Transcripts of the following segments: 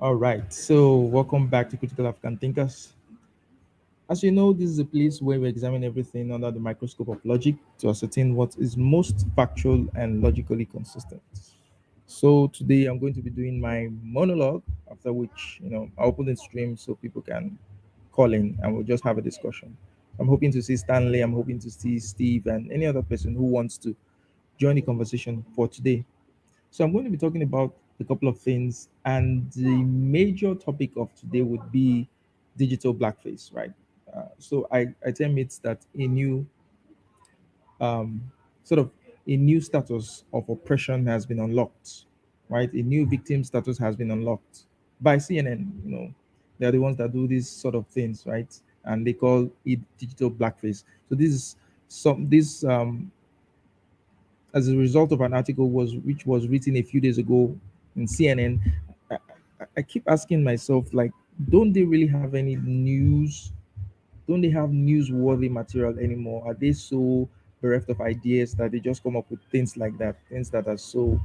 All right, so welcome back to Critical African Thinkers. As you know, this is a place where we examine everything under the microscope of logic to ascertain what is most factual and logically consistent. So today I'm going to be doing my monologue, after which, I'll open the stream so people can call in and we'll just have a discussion. I'm hoping to see Stanley, I'm hoping to see Steve, and any other person who wants to join the conversation for today. So I'm going to be talking about a couple of things, and the major topic of today would be digital blackface, right? So I tell mates that um, sort of a new status of oppression has been unlocked, right? A new victim status has been unlocked by CNN. They're the ones that do these sort of things, right? And they call it digital blackface. So this is some this as a result of an article which was written a few days ago in CNN. I keep asking myself, like, don't they really have any news? Don't they have newsworthy material anymore? Are they so bereft of ideas that they just come up with things like that, things that are so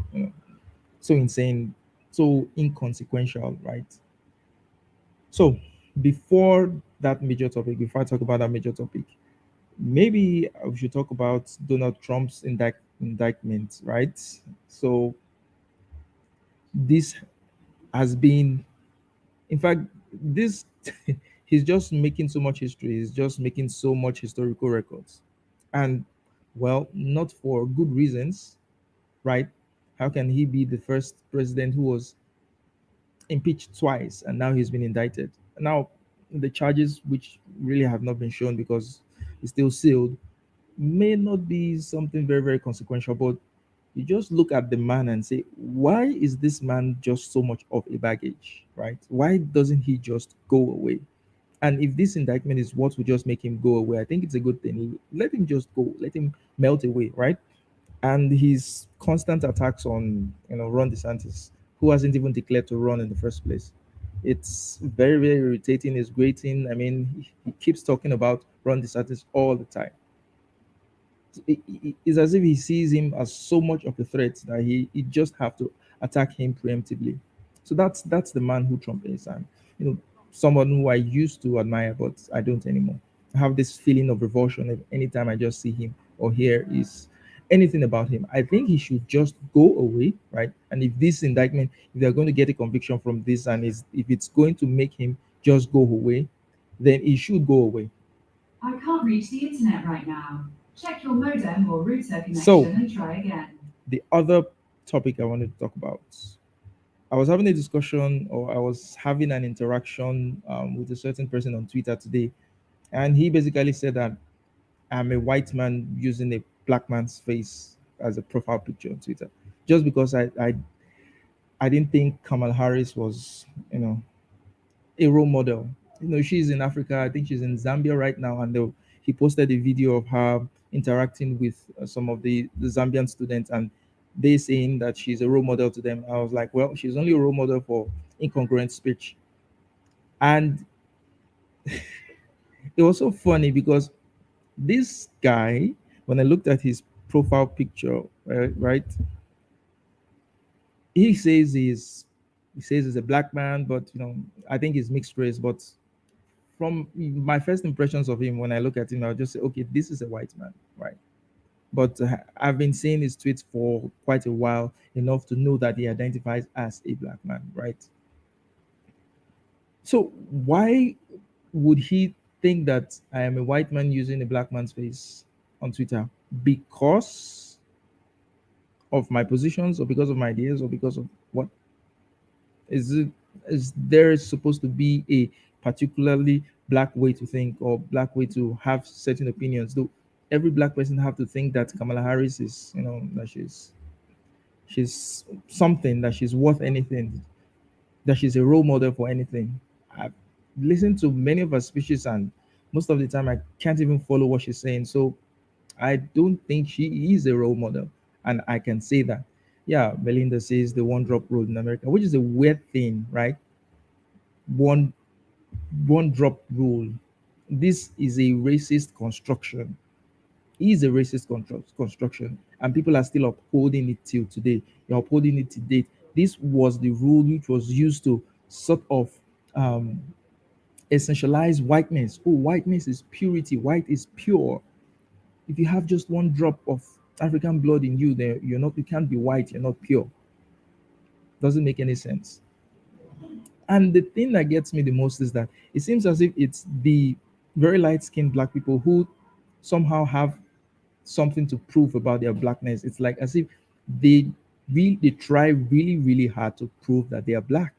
so insane, so inconsequential, right? So before before I talk about that major topic, maybe we should talk about Donald Trump's indictment, right? So this has been, in fact, this he's just making so much history. He's just making so much historical records, and well, not for good reasons, right? How can he be the first president who was impeached twice and now he's been indicted? Now, the charges, which really have not been shown because it's still sealed, may not be something very, very consequential, but you just look at the man and say, why is this man just so much of a baggage, right? Why doesn't he just go away? And if this indictment is what will just make him go away, I think it's a good thing. Let him just go, let him melt away, right? And his constant attacks on, Ron DeSantis, who hasn't even declared to run in the first place. It's very, very irritating. It's grating. I mean, he keeps talking about Ron DeSantis all the time. It's as if he sees him as so much of a threat that he just have to attack him preemptively. So that's the man who Trump is, and you know, someone who I used to admire, but I don't anymore. I have this feeling of revulsion anytime I just see him or hear is anything about him. I think he should just go away, right? And if this indictment, if they're going to get a conviction from this, and if it's going to make him just go away, then he should go away. I can't reach the internet right now. Check your modem or router So connection and try again. the other topic I wanted to talk about, I was having a discussion, or I was having an interaction with a certain person on Twitter today, and he basically said that I'm a white man using a black man's face as a profile picture on Twitter, just because I didn't think Kamala Harris was, a role model. She's in Africa. I think she's in Zambia right now, and he posted a video of her interacting with some of the Zambian students, and they saying that she's a role model to them. I was like, well, she's only a role model for incongruent speech. And it was so funny because this guy, when I looked at his profile picture, right, he says he's a black man, but I think he's mixed race. But from my first impressions of him, when I look at him, I'll just say, okay, this is a white man, right? But I've been seeing his tweets for quite a while, enough to know that he identifies as a black man, right? So why would he think that I am a white man using a black man's face on Twitter? Because of my positions, or because of my ideas, or because of what? Is it is there supposed to be a particularly black way to think or black way to have certain opinions? Do every black person have to think that Kamala Harris is, that she's something, that she's worth anything, that she's a role model for anything? I've listened to many of her speeches, and most of the time I can't even follow what she's saying. So I don't think she is a role model. And I can say that. Yeah, Melinda says the one drop rule in America, which is a weird thing, right? One one drop rule. This is a racist construction. Is a racist construction, and people are still upholding it till today. They're upholding it to date. This was the rule which was used to sort of um, essentialize whiteness. Oh, whiteness is purity. White is pure. If you have just one drop of African blood in you, then you're not. You can't be white. You're not pure. Doesn't make any sense. And the thing that gets me the most is that it seems as if it's the very light-skinned black people who somehow have something to prove about their blackness. It's like as if they they try really, really hard to prove that they are black.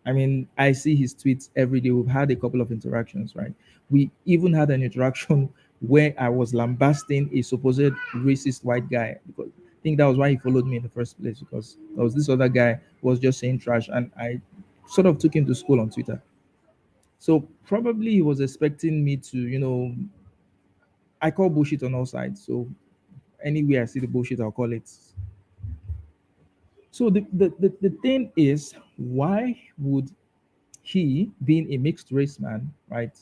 I mean, I see his tweets every day. We've had a couple of interactions, right? We even had an interaction where I was lambasting a supposed racist white guy because I think that was why he followed me in the first place because there was this other guy who was just saying trash, and I sort of took him to school on Twitter. So probably he was expecting me to, I call bullshit on all sides. So anywhere I see the bullshit, I'll call it. So the thing is, why would he, being a mixed race man, right,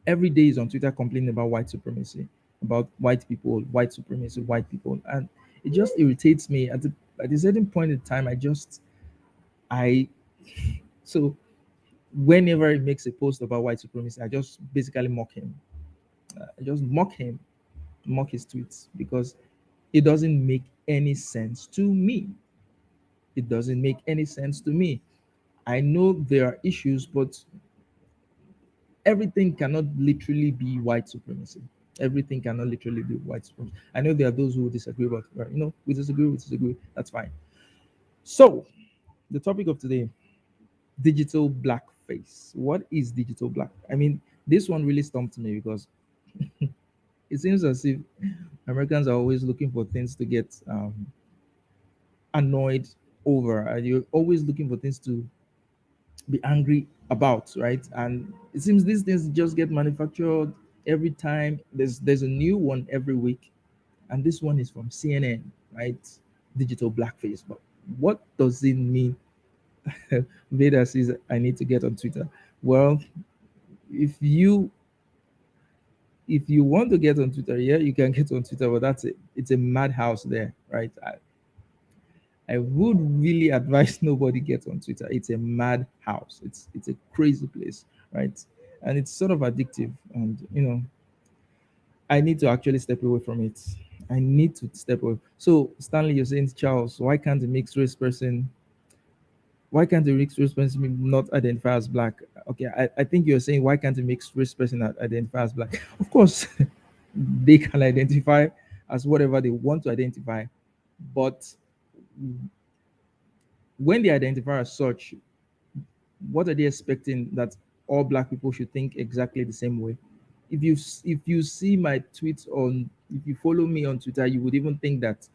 every day is on Twitter complaining about white supremacy, about white people, white supremacy, white people, and it just irritates me. At a certain point in time, I so whenever he makes a post about white supremacy, I just basically mock him. I just mock him, mock his tweets because it doesn't make any sense to me. It doesn't make any sense to me. I know there are issues, but everything cannot literally be white supremacy. Everything cannot literally be white supremacy. I know there are those who disagree, but we disagree. That's fine. So, the topic of today: digital blackface. What is digital black? I mean, this one really stumped me because it seems as if Americans are always looking for things to get annoyed over. And you're always looking for things to be angry about, right? And it seems these things just get manufactured every time. There's a new one every week, and this one is from CNN, right? Digital blackface. But what does it mean? Veda says I need to get on Twitter. Well, if you if you want to get on Twitter, yeah, you can get on Twitter, but that's it. It's a madhouse there, right? I would really advise nobody get on Twitter. It's a madhouse. It's a crazy place, right? And it's sort of addictive. And I need to actually step away from it. I need to step away. So Stanley, you're saying Charles, why can't a mixed race person not identify as black? Okay, I think you're saying why can't a mixed race person identify as black? Of course, they can identify as whatever they want to identify, but when they identify as such, what are they expecting that all black people should think exactly the same way? If you see my tweets on, if you follow me on Twitter, you would even think that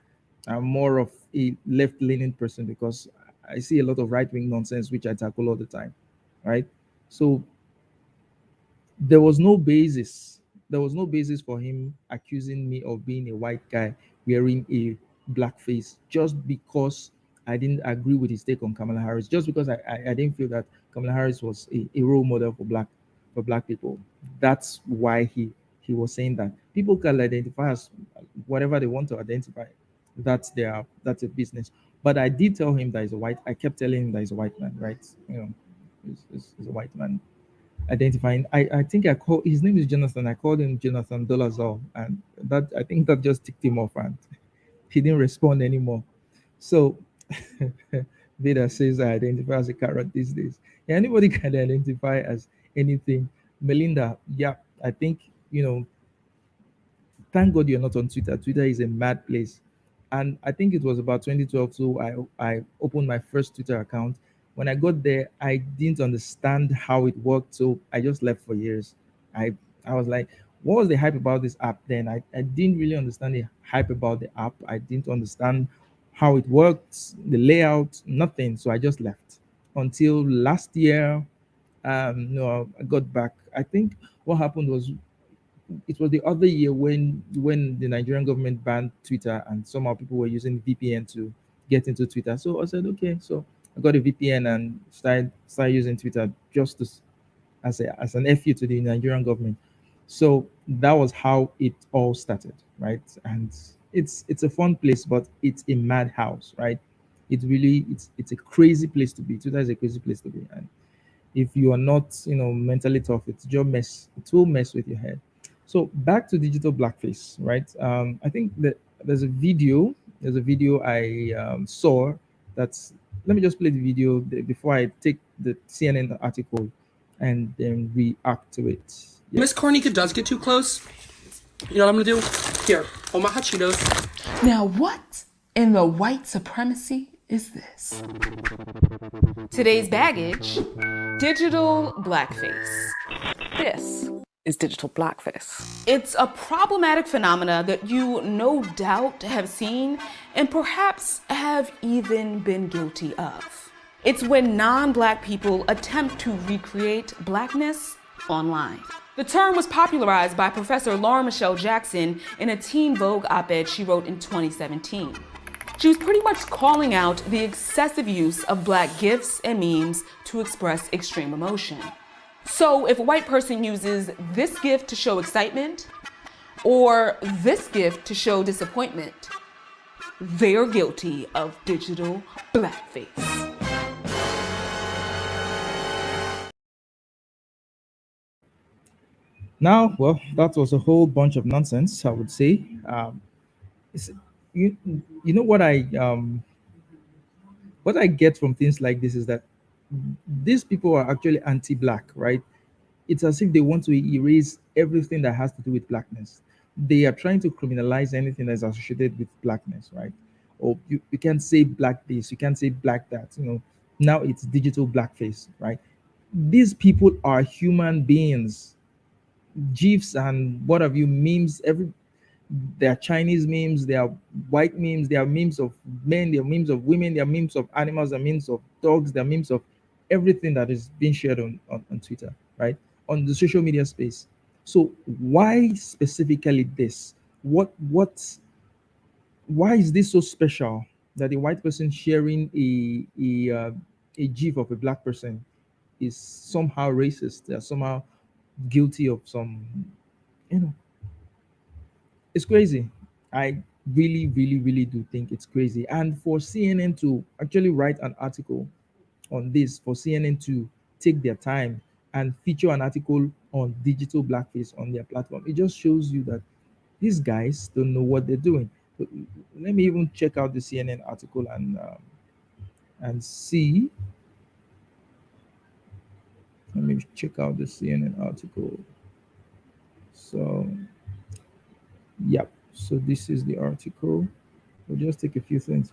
I'm more of a left-leaning person because I see a lot of right-wing nonsense which I tackle all the time, right? So there was no basis. There was no basis for him accusing me of being a white guy wearing a blackface just because I didn't agree with his take on Kamala Harris. Just because I didn't feel that Kamala Harris was a role model for black people. That's why he was saying that people can identify as whatever they want to identify. That's a business. But I did tell him that he's a white. I kept telling him that he's a white man, right? He's a white man identifying. I think I called his name is Jonathan. I called him Jonathan Dolazal, and that I think that just ticked him off, and he didn't respond anymore. So Veda says I identify as a carrot these days. Yeah, anybody can identify as anything. Melinda, yeah, I think thank God you're not on Twitter. Twitter is a mad place. And I think it was about 2012. So I opened my first Twitter account. When I got there, I didn't understand how it worked. So I just left for years. I I was like, what was the hype about this app then? I didn't really understand the hype about the app. I didn't understand how it worked, the layout, nothing. So I just left until last year. No, I got back. I think what happened was it was the other year when the Nigerian government banned Twitter and somehow people were using VPN to get into Twitter. So I said, okay, so I got a VPN and started using Twitter just to, as an FU to the Nigerian government. So that was how it all started, right? And it's a fun place, but it's a madhouse, right? It's a crazy place to be. Twitter is a crazy place to be, and if you are not, mentally tough, it will mess with your head. So back to digital blackface, right? I think that there's a video I saw. That's Let me just play the video before I take the CNN article and then react to it. Yeah. Miss Cornica does get too close, you know what I'm gonna do? Here, hold my hot Cheetos. Now, what in the white supremacy is this? Today's baggage, digital blackface. This is digital blackface. It's a problematic phenomena that you no doubt have seen and perhaps have even been guilty of. It's when non-black people attempt to recreate blackness online. The term was popularized by Professor Laura Michelle Jackson in a Teen Vogue op-ed she wrote in 2017. She was pretty much calling out the excessive use of black gifs and memes to express extreme emotion. So if a white person uses this gift to show excitement or this gift to show disappointment, they are guilty of digital blackface. Now, well, that was a whole bunch of nonsense, I would say. It's, you, you know what I get from things like this is that these people are actually anti-black, right? It's as if they want to erase everything that has to do with blackness. They are trying to criminalize anything that's associated with blackness, right? Or you can't say black this, you can't say black that. Now it's digital blackface, right? These people are human beings. GIFs and what have you, memes, there are Chinese memes, there are white memes, there are memes of men, there are memes of women, there are memes of animals, there are memes of dogs, there are memes of everything that is being shared on Twitter, right? On the social media space. So why specifically this? Why is this so special that a white person sharing a GIF of a black person is somehow racist? They're somehow guilty of some, you know, it's crazy. I really, really, really do think it's crazy. And for CNN to actually write an article on this, for CNN to take their time and feature an article on digital blackface on their platform, it just shows you that these guys don't know what they're doing. But let me even check out the CNN article and see. Let me check out the CNN article. So, yep. So this is the article. We'll just take a few things.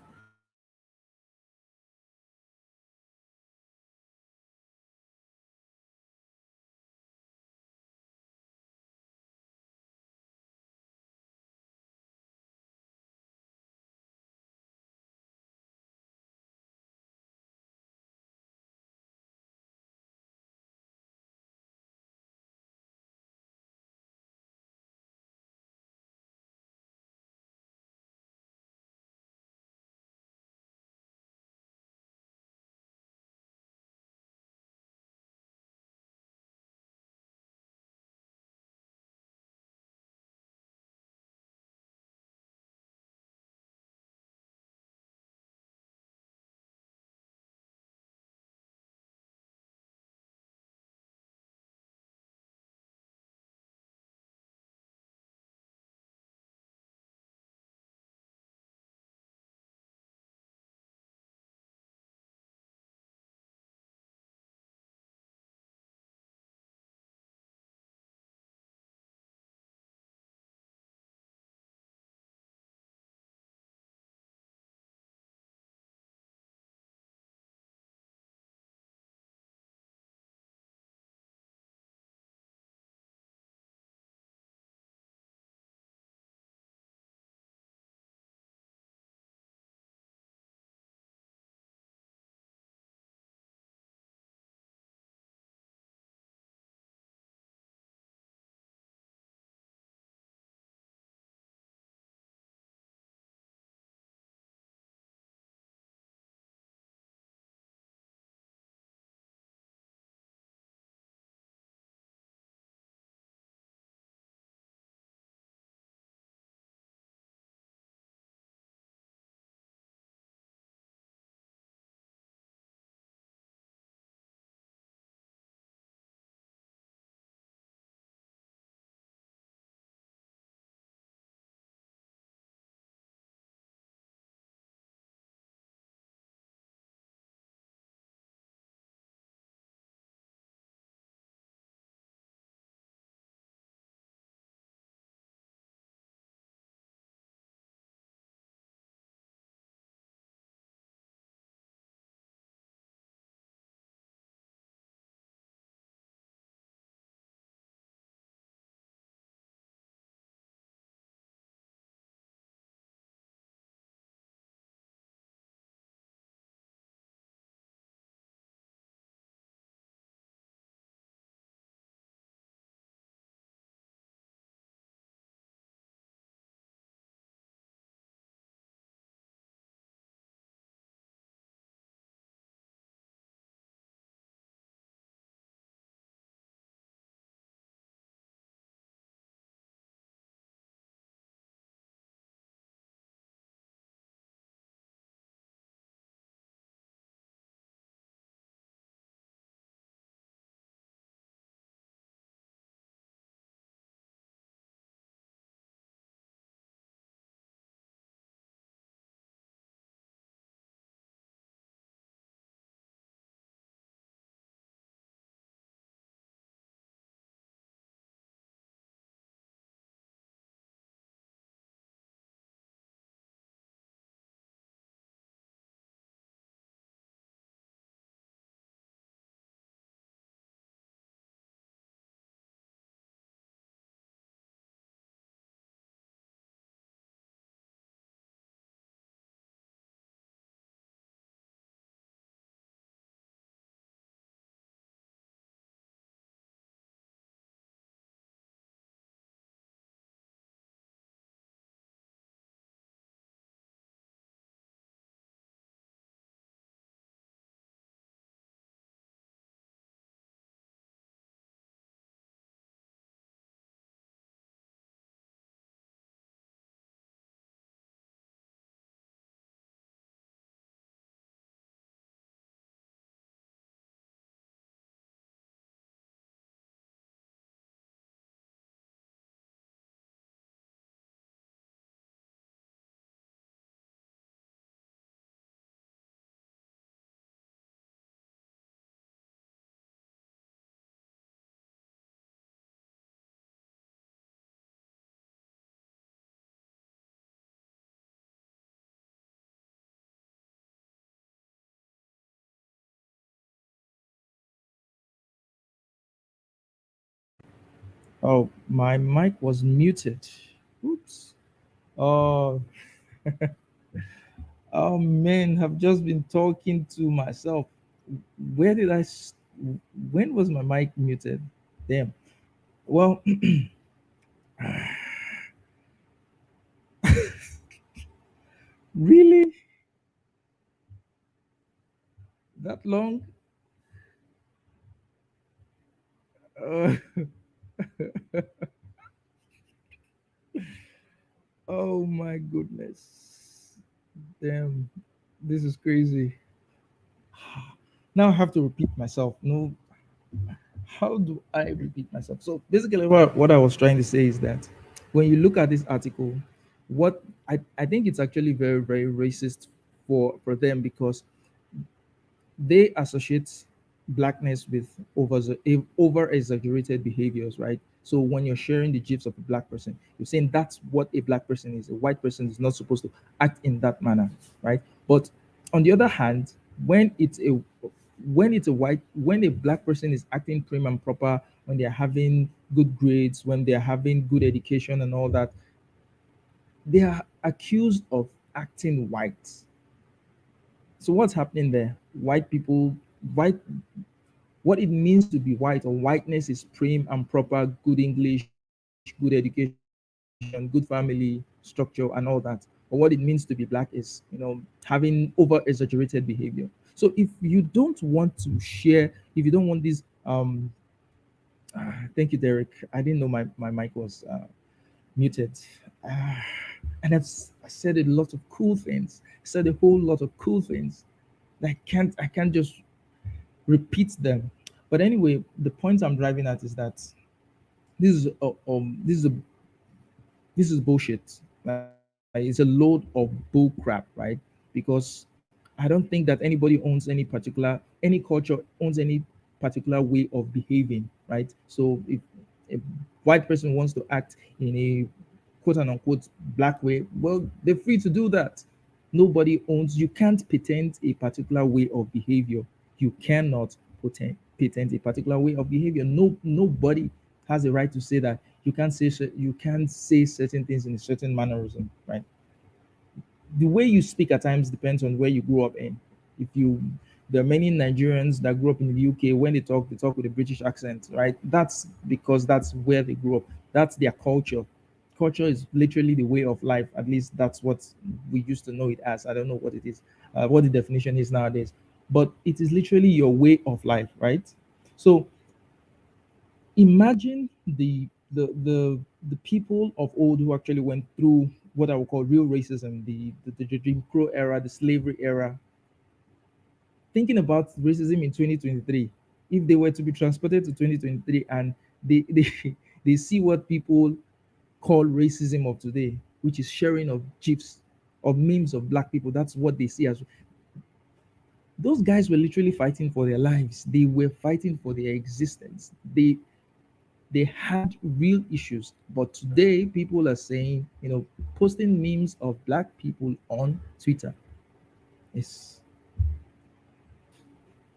Oh, my mic was muted. Oops. Oh, oh man, I've just been talking to myself. Where did when was my mic muted? Damn. Well, really? That long? Uh, oh my goodness. Damn. This is crazy. Now I have to repeat myself. No, how do I repeat myself? So basically, what I was trying to say is that when you look at this article, what I think it's actually very, very racist for them because they associate blackness with over exaggerated behaviors, right? So when you're sharing the gifs of a black person, you're saying that's what a black person is. A white person is not supposed to act in that manner, right? But on the other hand, when it's a when a black person is acting prim and proper, when they're having good grades, when they're having good education and all that, they are accused of acting white. So what's happening there? White what it means to be white or whiteness is prim and proper, good English, good education, good family structure, and all that. Or what it means to be black is, having over exaggerated behavior. So if you don't want to share, if you don't want this, thank you, Derek. I didn't know my mic was muted. Uh, and I said a lot of cool things. I said a whole lot of cool things. I can't just repeat them. But anyway, the point I'm driving at is that this is this is a this is bullshit. Like, it's a load of bull crap, right? Because I don't think that anybody owns any culture owns any particular way of behaving, right? So if a white person wants to act in a quote and unquote black way, well, they're free to do that. Nobody owns. You can't patent a particular way of behavior. You cannot patent a particular way of behavior. Nobody has a right to say that you can't say certain things in a certain mannerism, right? The way you speak at times depends on where you grew up in. If you There are many Nigerians that grew up in the UK. When they talk with a British accent, right? That's because that's where they grew up. That's their culture. Culture is literally the way of life. At least that's what we used to know it as. I don't know what it is, what the definition is nowadays. But it is literally your way of life, right? So imagine the people of old who actually went through what I would call real racism, the Jim Crow era, the slavery era, thinking about racism in 2023. If they were to be transported to 2023 and they they see what people call racism of today, which is sharing of gifs, of memes of black people, that's what they see as. Those guys were literally fighting for their lives. They were fighting for their existence. They had real issues. But today, people are saying, posting memes of black people on Twitter is.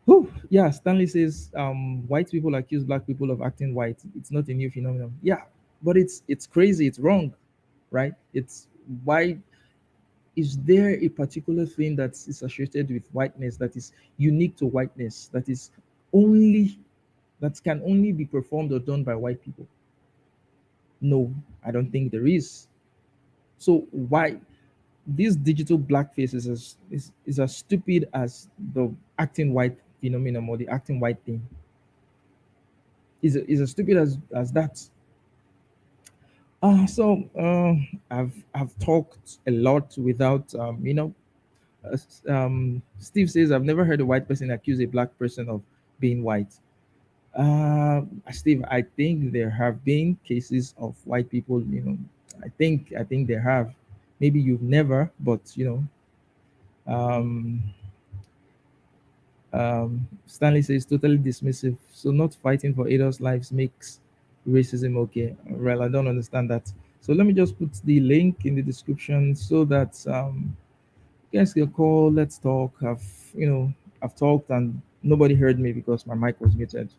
Whew, yeah, Stanley says white people accuse black people of acting white. It's not a new phenomenon. Yeah, but it's crazy. It's wrong, right? It's why is there a particular thing that is associated with whiteness that is unique to whiteness only that can only be performed or done by white people? No, I don't think there is. So why this digital blackface is as stupid as the acting white phenomenon or the acting white thing? Is as stupid as that. I've talked a lot without Steve says I've never heard a white person accuse a black person of being white. Steve, I think there have been cases of white people. I think there have. Maybe you've never, but Um, Stanley says totally dismissive. So not fighting for others' lives makes racism okay. Well, I don't understand that. So let me just put the link in the description so that you guys can call. Let's talk. I've talked and nobody heard me because my mic was muted.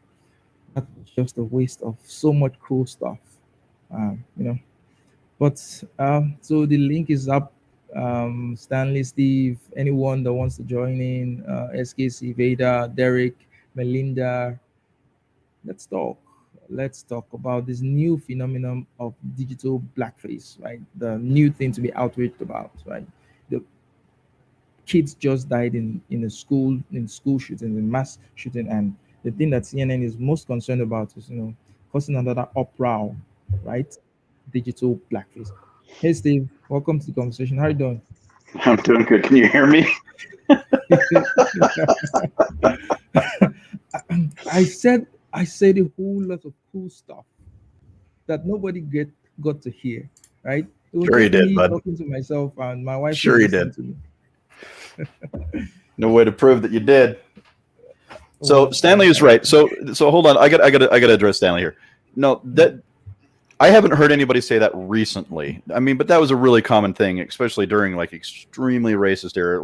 That's just a waste of so much cool stuff. You know. But so the link is up. Stanley, Steve, anyone that wants to join in, SKC, Veda, Derek, Melinda, let's talk. Let's talk about this new phenomenon of digital blackface, right? The new thing to be outraged about, right? The kids just died in school shooting, in mass shooting, and the thing that CNN is most concerned about is causing another uproar, right? Digital blackface. Hey Steve, welcome to the conversation. How are you doing? I'm doing good. Can you hear me? I said a whole lot of cool stuff that nobody got to hear, right? It was Sure you just did, me bud. talking to myself, and my wife was Sure you listening did. to me. No way to prove that you did. So Well, Stanley is right. So hold on. I got to address Stanley here. No, that I haven't heard anybody say that recently. I mean, but that was a really common thing, especially during like extremely racist era,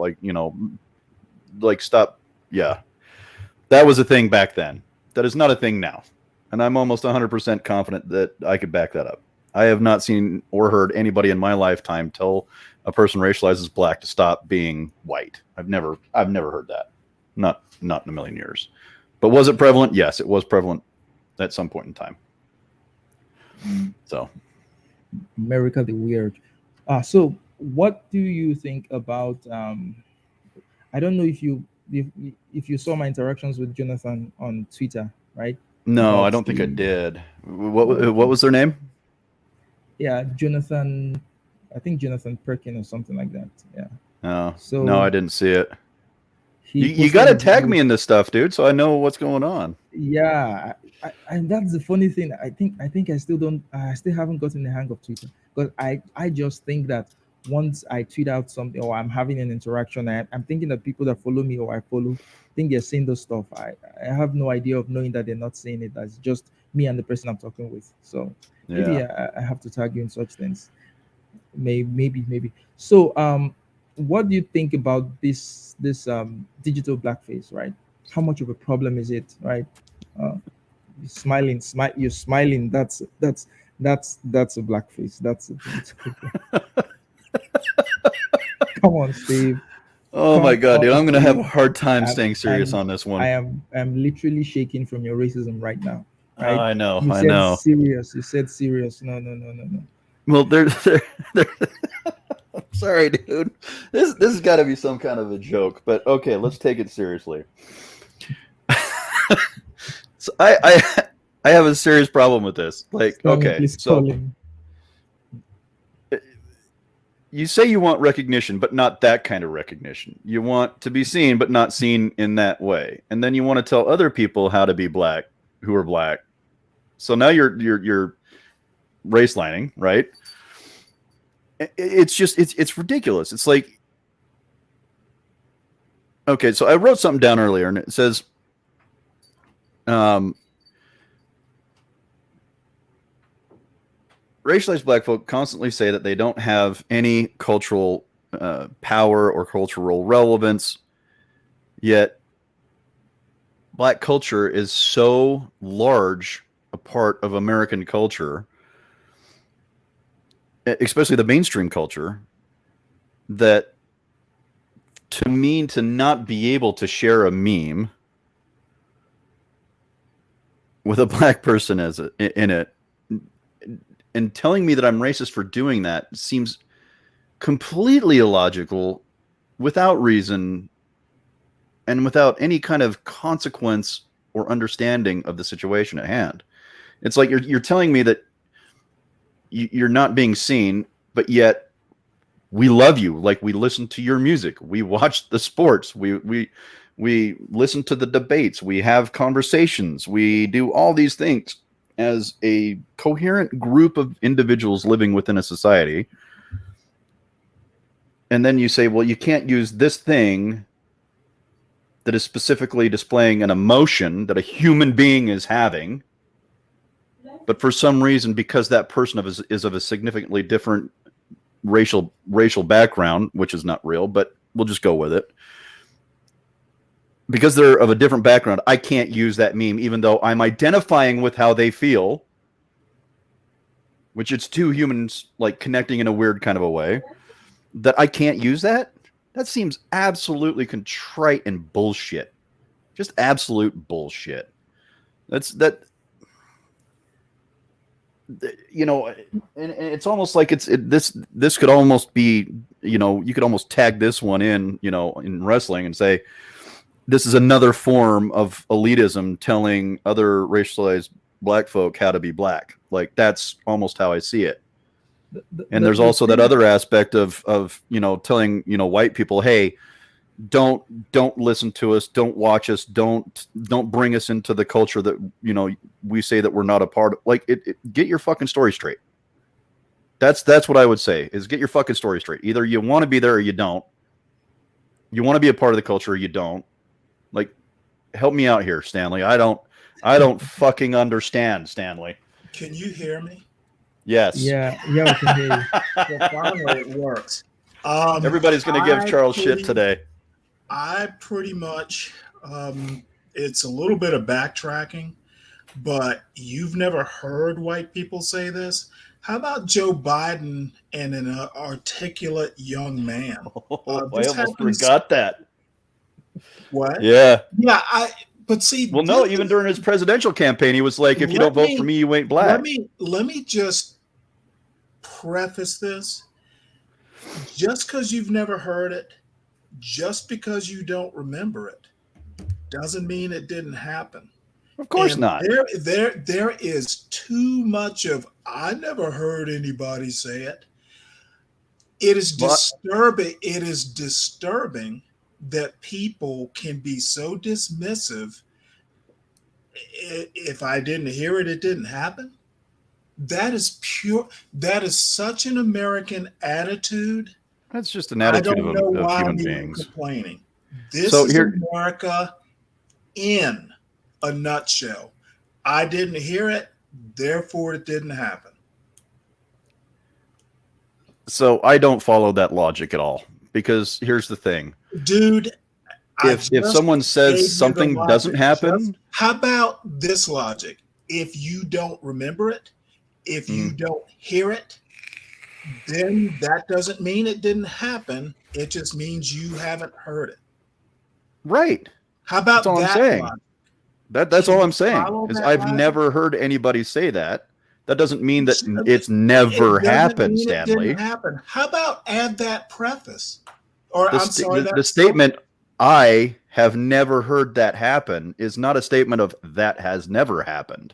like stop. Yeah, that was a thing back then. That is not a thing now, and I'm almost 100% confident that I could back that up. I have not seen or heard anybody in my lifetime tell a person racialized as black to stop being white. I've never heard that. Not in a million years. But was it prevalent? Yes, it was prevalent at some point in time. So America the weird. So what do you think about? I don't know if you saw my interactions with Jonathan on Twitter, right? no, I About don't think I the did. What okay, was their name? yeah, Jonathan. I think Jonathan Perkin or something like that. Yeah. Oh, no, So I didn't see it. he You posted got a to tag video. me in this stuff, dude, so I know what's going on. Yeah, and that's the funny thing. I think I still haven't gotten the hang of Twitter because I just think that once I tweet out something or I'm having an interaction, I'm thinking that people that follow me or I follow think they're saying those stuff. I have no idea of knowing that they're not saying it. That's just me and the person I'm talking with. So Yeah. maybe I have to tag you in such things. Maybe. So what do you think about this digital blackface, right? How much of a problem is it, right? uh you're smiling, you're smiling. That's a blackface. That's a digital come on, Steve. Oh my Come god, dude, on, I'm gonna have Steve. a hard time i'm staying serious i'm on this I one. am literally shaking from your racism right now, right? I know, You I said know. serious. You said serious. No, no, no, no, no. Well, they're sorry, dude. This has got to be some kind of a joke, but okay, let's take it seriously. So I have a serious problem with this. Like, Stanley, okay, please so call him. you say you want recognition, but not that kind of recognition. You want to be seen, but not seen in that way. And then you want to tell other people how to be black who are black. So now you're race lining, right? It's just it's ridiculous. It's like, okay, so I wrote something down earlier, and it says, um, racialized black folk constantly say that they don't have any cultural power or cultural relevance, yet black culture is so large a part of American culture, especially the mainstream culture, that to me, to not be able to share a meme with a black person in it, and telling me that I'm racist for doing that seems completely illogical, without reason, and without any kind of consequence or understanding of the situation at hand. It's like you're telling me that you're not being seen, but yet we love you. Like, we listen to your music, we watch the sports, we listen to the debates, we have conversations, we do all these things as a coherent group of individuals living within a society. And then you say, well, you can't use this thing that is specifically displaying an emotion that a human being is having, but for some reason, because that person is of a significantly different racial background, which is not real, but we'll just go with it, because they're of a different background, I can't use that meme, even though I'm identifying with how they feel, which it's two humans like connecting in a weird kind of a way, that I can't use that. That seems absolutely contrite and bullshit. Just absolute bullshit. That. You know, and it's almost like this could almost be, you know, you could almost tag this one in, you know, in wrestling and say this is another form of elitism telling other racialized black folk how to be black. Like that's almost how I see it. And there's also that other aspect of you know, telling, you know, white people, hey, don't listen to us, don't watch us, don't bring us into the culture that, you know, we say that we're not a part of. Like get your fucking story straight. That's what I would say, is get your fucking story straight. Either you want to be there or you don't. You want to be a part of the culture or you don't. Like, help me out here, Stanley. I don't fucking understand, Stanley. Can you hear me? Yes. Yeah, we can hear you. Well, finally it works. Everybody's going to give Charles shit today. I pretty much, it's a little bit of backtracking, but you've never heard white people say this. How about Joe Biden and an articulate young man? I This almost happens- forgot that. What? Yeah. Yeah, but see. Well, no, even during his presidential campaign, he was like, if you don't vote for me, you ain't black. Let me just preface this. Just because you've never heard it, just because you don't remember it, doesn't mean it didn't happen. Of course And not. There is too much of, I never heard anybody say it. It is disturbing. It is disturbing that people can be so dismissive. If I didn't hear it, it didn't happen. That is pure. That is such an American attitude. That's just an attitude of human beings. Complaining. This is America in a nutshell. I didn't hear it, therefore it didn't happen. So I don't follow that logic at all, because here's the thing, dude. If someone says something doesn't happen, how about this logic? If you don't remember it, if you don't hear it, then that doesn't mean it didn't happen. It just means you haven't heard it. Right. How about that's all that? I'm saying. Logic? That's all I'm saying. Is I've never heard anybody say that. That doesn't mean that it's never happened, Stanley. It didn't happen. How about add that preface? Or the statement, I have never heard that happen, is not a statement of that has never happened.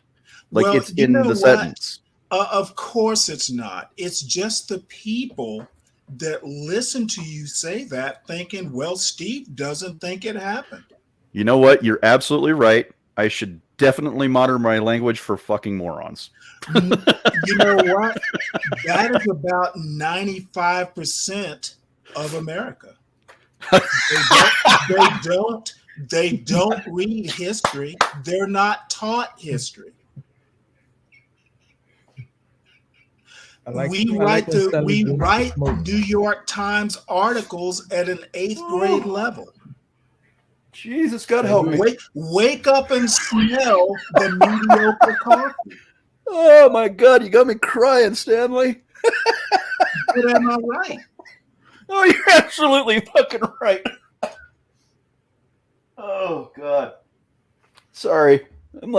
Like, well, it's in the sentence. Of course it's not. It's just the people that listen to you say that thinking, well, Steve doesn't think it happened. You know what? You're absolutely right. I should definitely monitor my language for fucking morons. You know what? That is about 95% of America. They don't read history. They're not taught history. We write New York Times articles at an 8th grade level. Jesus, God help me. Wake up and smell the mediocre coffee. Oh my God, you got me crying, Stanley. But am I right? Oh, you're absolutely fucking right. Oh God. Sorry. I'm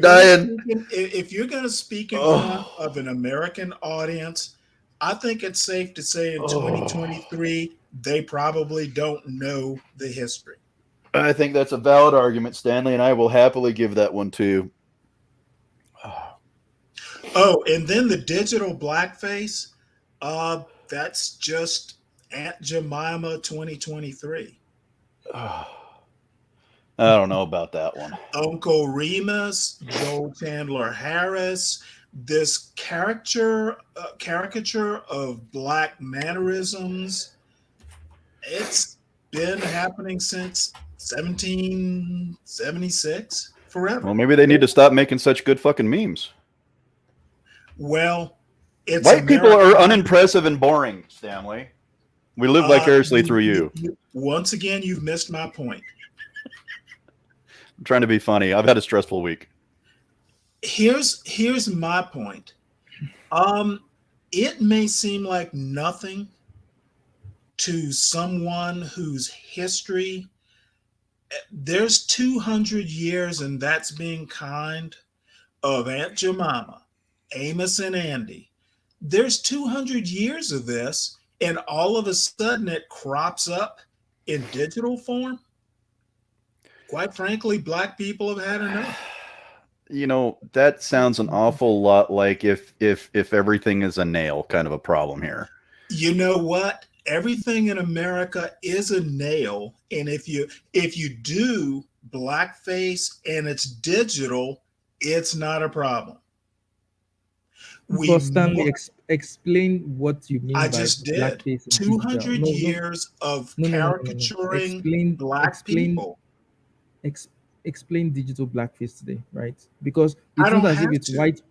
dying. If you're going to speak in front of an American audience, I think it's safe to say in 2023, they probably don't know the history. I think that's a valid argument, Stanley, and I will happily give that one to you. Oh, and then the digital blackface, that's just Aunt Jemima 2023. I don't know about that one. Uncle Remus, Joel Chandler Harris, this caricature of black mannerisms. It's been happening since 1776, forever. Well, maybe they need to stop making such good fucking memes. Well, it's white people are unimpressive and boring, Stanley. We live vicariously through you. Once again, you've missed my point. trying to be funny. I've had a stressful week. Here's my point. It may seem like nothing to someone whose history, there's 200 years, and that's being kind, of Aunt Jemima, Amos and Andy. There's 200 years of this, and all of a sudden it crops up in digital form. Quite frankly, Black people have had enough. You know, that sounds an awful lot like if everything is a nail kind of a problem here. You know what? Everything in America is a nail, and if you do blackface and it's digital, it's not a problem. But Stanley, explain what you mean I by just did. blackface. 200 years of caricaturing Black people. Explain digital blackface today, right? Because I it's don't not as if have it's to. white.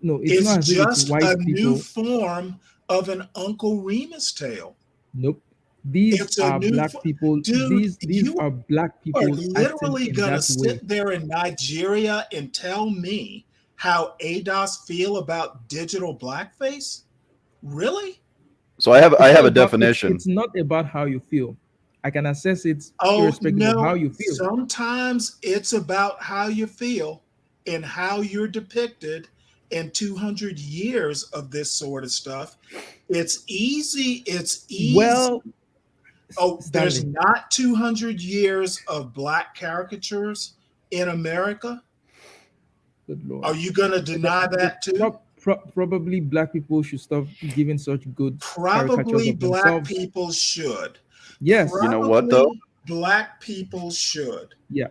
No, it's not as if it's just white a people. new form of an Uncle Remus tale. Nope. These It's a are new black people. Dude, These you are black people are acting literally in gonna that way. sit there in Nigeria and tell me how ADOS feel about digital blackface? Really? So I have It's a not about- definition. It's not about how you feel. I can assess it Oh, irrespective of how no. you feel. Sometimes it's about how you feel and how you're depicted in 200 years of this sort of stuff. It's easy. Well, There's Stanley, not 200 years of Black caricatures in America. good Lord. Are you going to deny that too? Probably black people should stop giving such good caricatures Probably of Black themselves. people should. Yes. You know what, though? Probably Black people should. Yeah.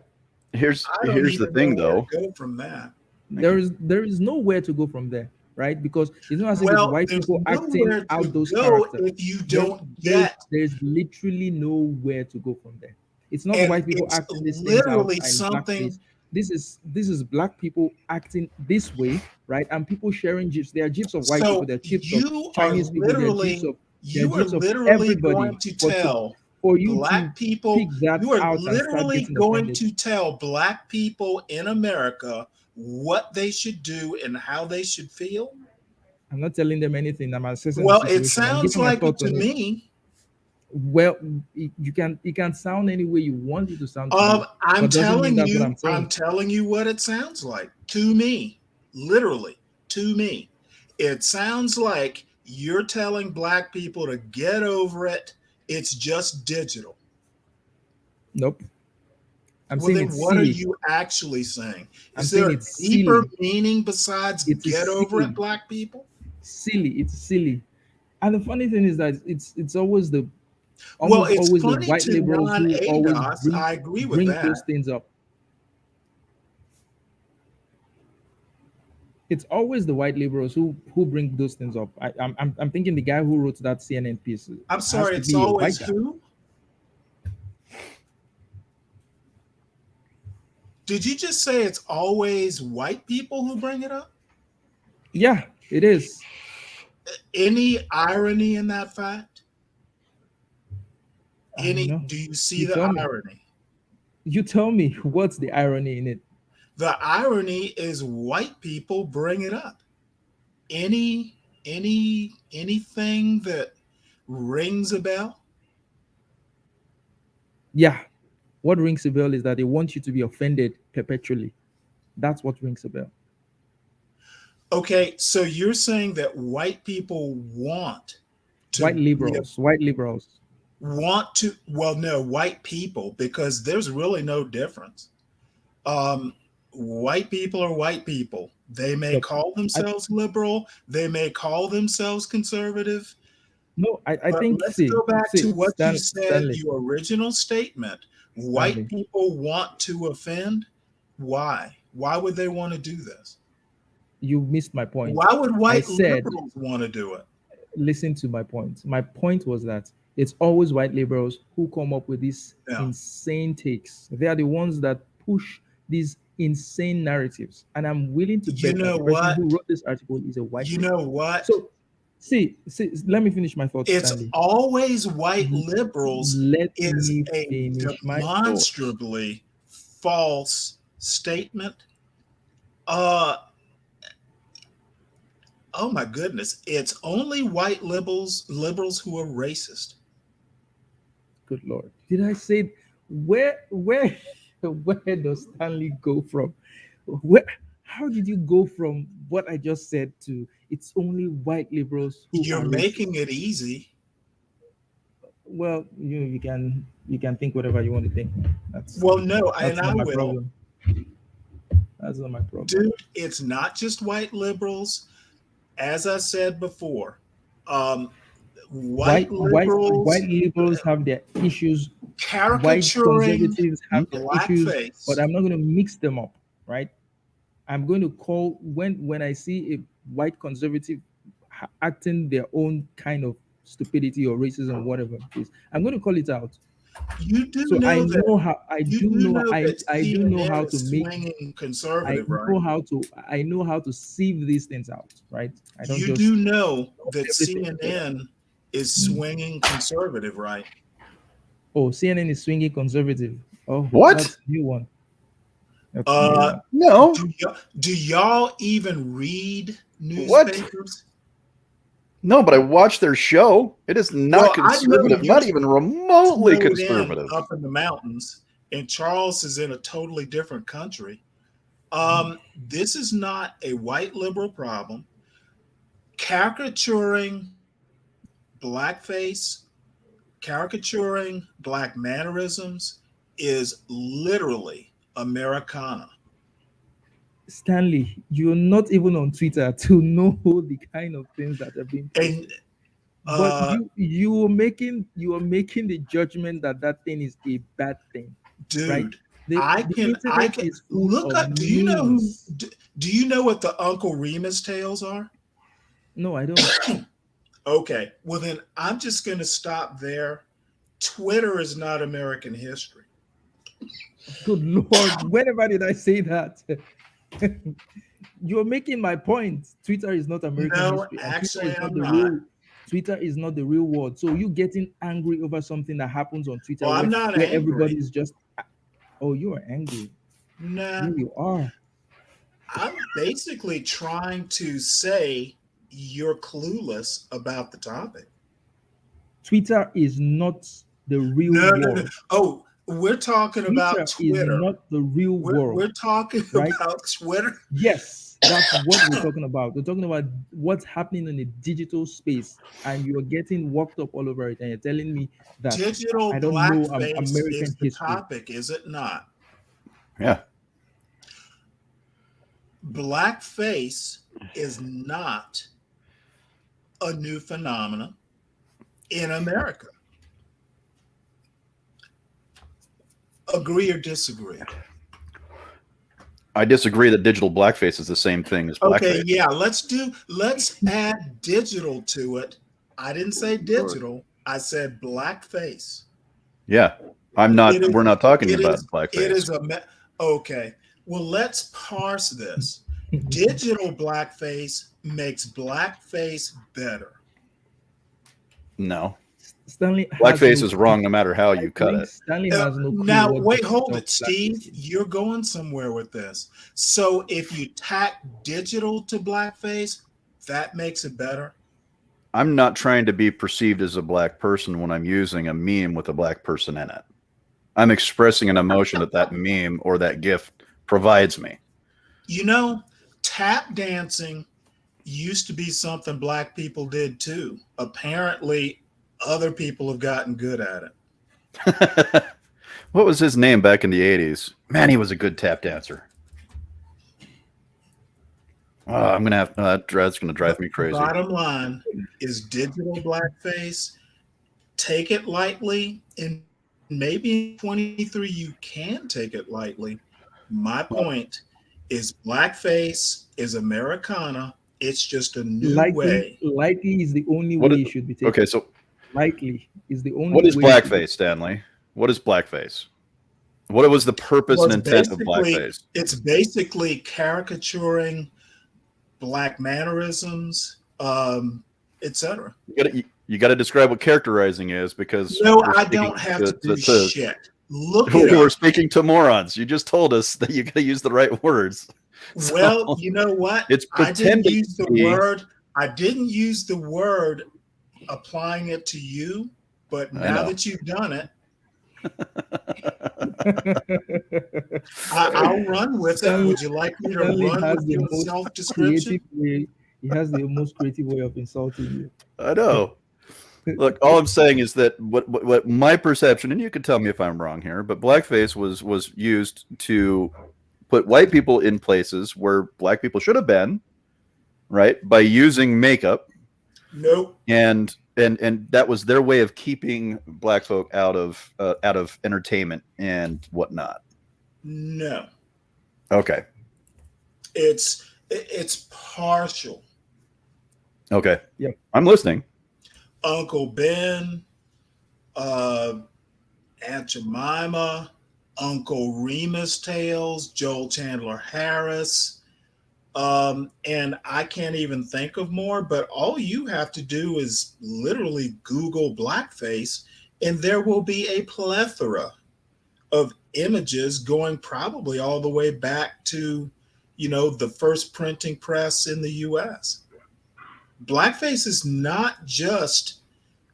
Here's I don't the even thing, know where though. to go from that. There is nowhere to go from there, right? Because it's not as if it's Well, white there's people acting nowhere to out those go characters. if you don't get. There's literally nowhere to go from there. It's not And white people it's acting these things out literally in something. blackface. This is black people acting this way, right? And people sharing gifs. There are gifs of white So people. There are gifs you of Chinese are people. There are literally gifs of you are gifs of literally everybody. going to tell For you Black to people, pick that you are out and start literally getting going offended. to tell Black people in America what they should do and how they should feel. I'm not telling them anything. I'm assessing Well, the it situation. I'm sounds giving my like it thoughts to on it. me. Well, you can sound any way you want it to sound to you, I'm but doesn't mean telling that's what you, I'm saying. I'm telling you what it sounds like to me, literally to me. It sounds like you're telling Black people to get over it. It's just digital. Nope. I'm Well, saying then it's what are silly. you actually saying? I'm Is there saying a it's deeper silly. meaning besides It's get over silly. it, Black people? Silly. It's silly. And the funny thing is that it's always the Well, almost it's always the funny white to liberals who always non-ADOS. I agree with bring that. those things up. It's always the white liberals who bring those things up. I'm thinking the guy who wrote that CNN piece. I'm has sorry, to it's be a white always guy. who? Did you just say it's always white people who bring it up? Yeah, it is. Any irony in that fact? No. Do you see You the tell me. irony? You tell me what's the irony in it? The irony is white people bring it up. Anything that rings a bell? Yeah. What rings a bell is that they want you to be offended perpetually. That's what rings a bell. Okay, so you're saying that white people want to White liberals. well, no, white people, because there's really no difference. White people are white people. They may Look, call themselves liberal, they may call themselves conservative. No, I But think let's go back to what you said, Stanley, your original statement. White people want to offend. Why? Why would they want to do this? You missed my point. Why would white said- liberals want to do it? Listen to my point. My point was that it's always white liberals who come up with these insane takes. They are the ones that push these insane narratives. And I'm willing to bet that the person who wrote this article is a white You liberal. know what? So see, let me finish my thoughts, It's Stanley. always white liberals Let is me a finish my thoughts. demonstrably false statement, uh, oh my goodness, it's only white liberals who are racist. Good Lord. Did I say where where does Stanley go from? Where how did you go from what I just said to it's only white liberals who You're are making racist? it easy. Well, you can think whatever you want to think. Well, no, That's and I not my will. problem. That's not my problem. Dude, it's not just white liberals. As I said before, um, white White liberals liberals have their issues. White caricaturing conservatives have their issues, but blackface. I'm not going to mix them up, right? I'm going to call when I see a white conservative acting their own kind of stupidity or racism, whatever it is, I'm going to call it out. You do So I know that know how I you do do know know that I do know CNN how to is make swinging conservative, right? I know how to sieve these things out, right? I don't You just do know dump that everything together. CNN is Mm. swinging conservative, right? Oh, CNN is swinging conservative. Oh, What? that's a new one. That's a new Uh, one. No. do y'all even read What? newspapers? No, but I watched their show. It is not Well, I know conservative, you're not even remotely snowed in conservative. up in the mountains, and Charles is in a totally different country. This is not a white liberal problem. Caricaturing blackface, caricaturing black mannerisms is literally Americana. Stanley, you're not even on Twitter to know the kind of things that are being And posted. But you are making the judgment that that thing is a bad thing, right? dude, The I internet can is full look of up. memes. Do you know what the Uncle Remus tales are? No, I don't. Okay, well then I'm just going to stop there. Twitter is not American history. Good Lord, whenever did I say that? You're making my point. Twitter is not American No, history, and actually, I'm not. Twitter is not the real world. So you getting angry over something that happens on Twitter Well, I'm not where everybody angry. is just oh, you are angry. Nah, Yeah, you are. I'm basically trying to say you're clueless about the topic. Twitter is not the real No, no, no. world. Oh, we're talking about Twitter is Twitter. not the real We're world, talking right? about Twitter. Yes, that's what we're talking about. We're talking about what's happening in the digital space, and you're getting worked up all over it, and you're telling me that Digital I don't know blackface is American the history. topic, is it not? Yeah. Blackface is not a new phenomenon in America. Agree or disagree? I disagree that digital blackface is the same thing as Okay, blackface. yeah, let's add digital to it. I didn't say digital, I said blackface. Yeah. It is We're not talking it about is it blackface. is okay. Well, let's parse this. Digital blackface makes blackface better. No. Stanley has Blackface no is wrong no matter how I you cut think it. Stanley has no clue Now, what wait, hold digital it, Steve. blackface is. You're going somewhere with this. So, if you tack digital to blackface, that makes it better. I'm not trying to be perceived as a black person when I'm using a meme with a black person in it. I'm expressing an emotion that that meme or that GIF provides me. You know, tap dancing used to be something black people did too. Apparently, other people have gotten good at it. What was his name back in the 80s? Man, he was a good tap dancer. I'm going to have that's going to drive me crazy. Bottom line is digital blackface. Take it lightly, and maybe in 23 you can take it lightly. My point is blackface is Americana. It's just a new way. Likely is the only What way is- it should be taken. Okay, so Likely is the only what is way it should be blackface, Stanley? What is blackface? What was the purpose Well, and intent of blackface? it's basically caricaturing black mannerisms, etc. You got to describe what characterizing is because No, you're I speaking don't have to do to shit. Look it We're up. speaking to morons. You just told us that you got to use the right words. Well, So, you know what? it's I didn't pretending use the to be. word. I didn't use the word applying it to you, but I now know. that you've done it, I'll run with it. Stanley, Would you like me to Stanley run has with the your most self-description? creative way. He has the most creative way of insulting you. I know. Look, all I'm saying is that what my perception, and you can tell me if I'm wrong here, but blackface was used to put white people in places where black people should have been, right? By using makeup, Nope. and that was their way of keeping black folk out of entertainment and whatnot. No. Okay. It's partial. Okay. Yep. I'm listening. Uncle Ben, Aunt Jemima, Uncle Remus Tales, Joel Chandler Harris, and I can't even think of more, but all you have to do is literally Google blackface, and there will be a plethora of images going probably all the way back to, the first printing press in the US. Blackface is not just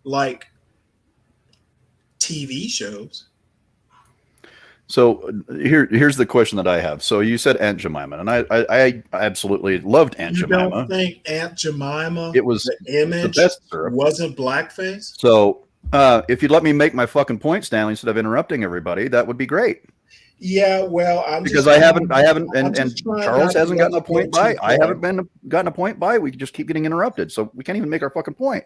like TV shows. So here's the question that I have. So you said Aunt Jemima, and I absolutely loved Aunt You Jemima. don't think Aunt Jemima, It was the image, the best syrup. wasn't blackface? So if you'd let me make my fucking point, Stanley, instead of interrupting everybody, that would be great. Yeah, well, Because I haven't, and just trying Charles not to hasn't let gotten a you go point by. too I far. haven't gotten a point by. We just keep getting interrupted, so we can't even make our fucking point.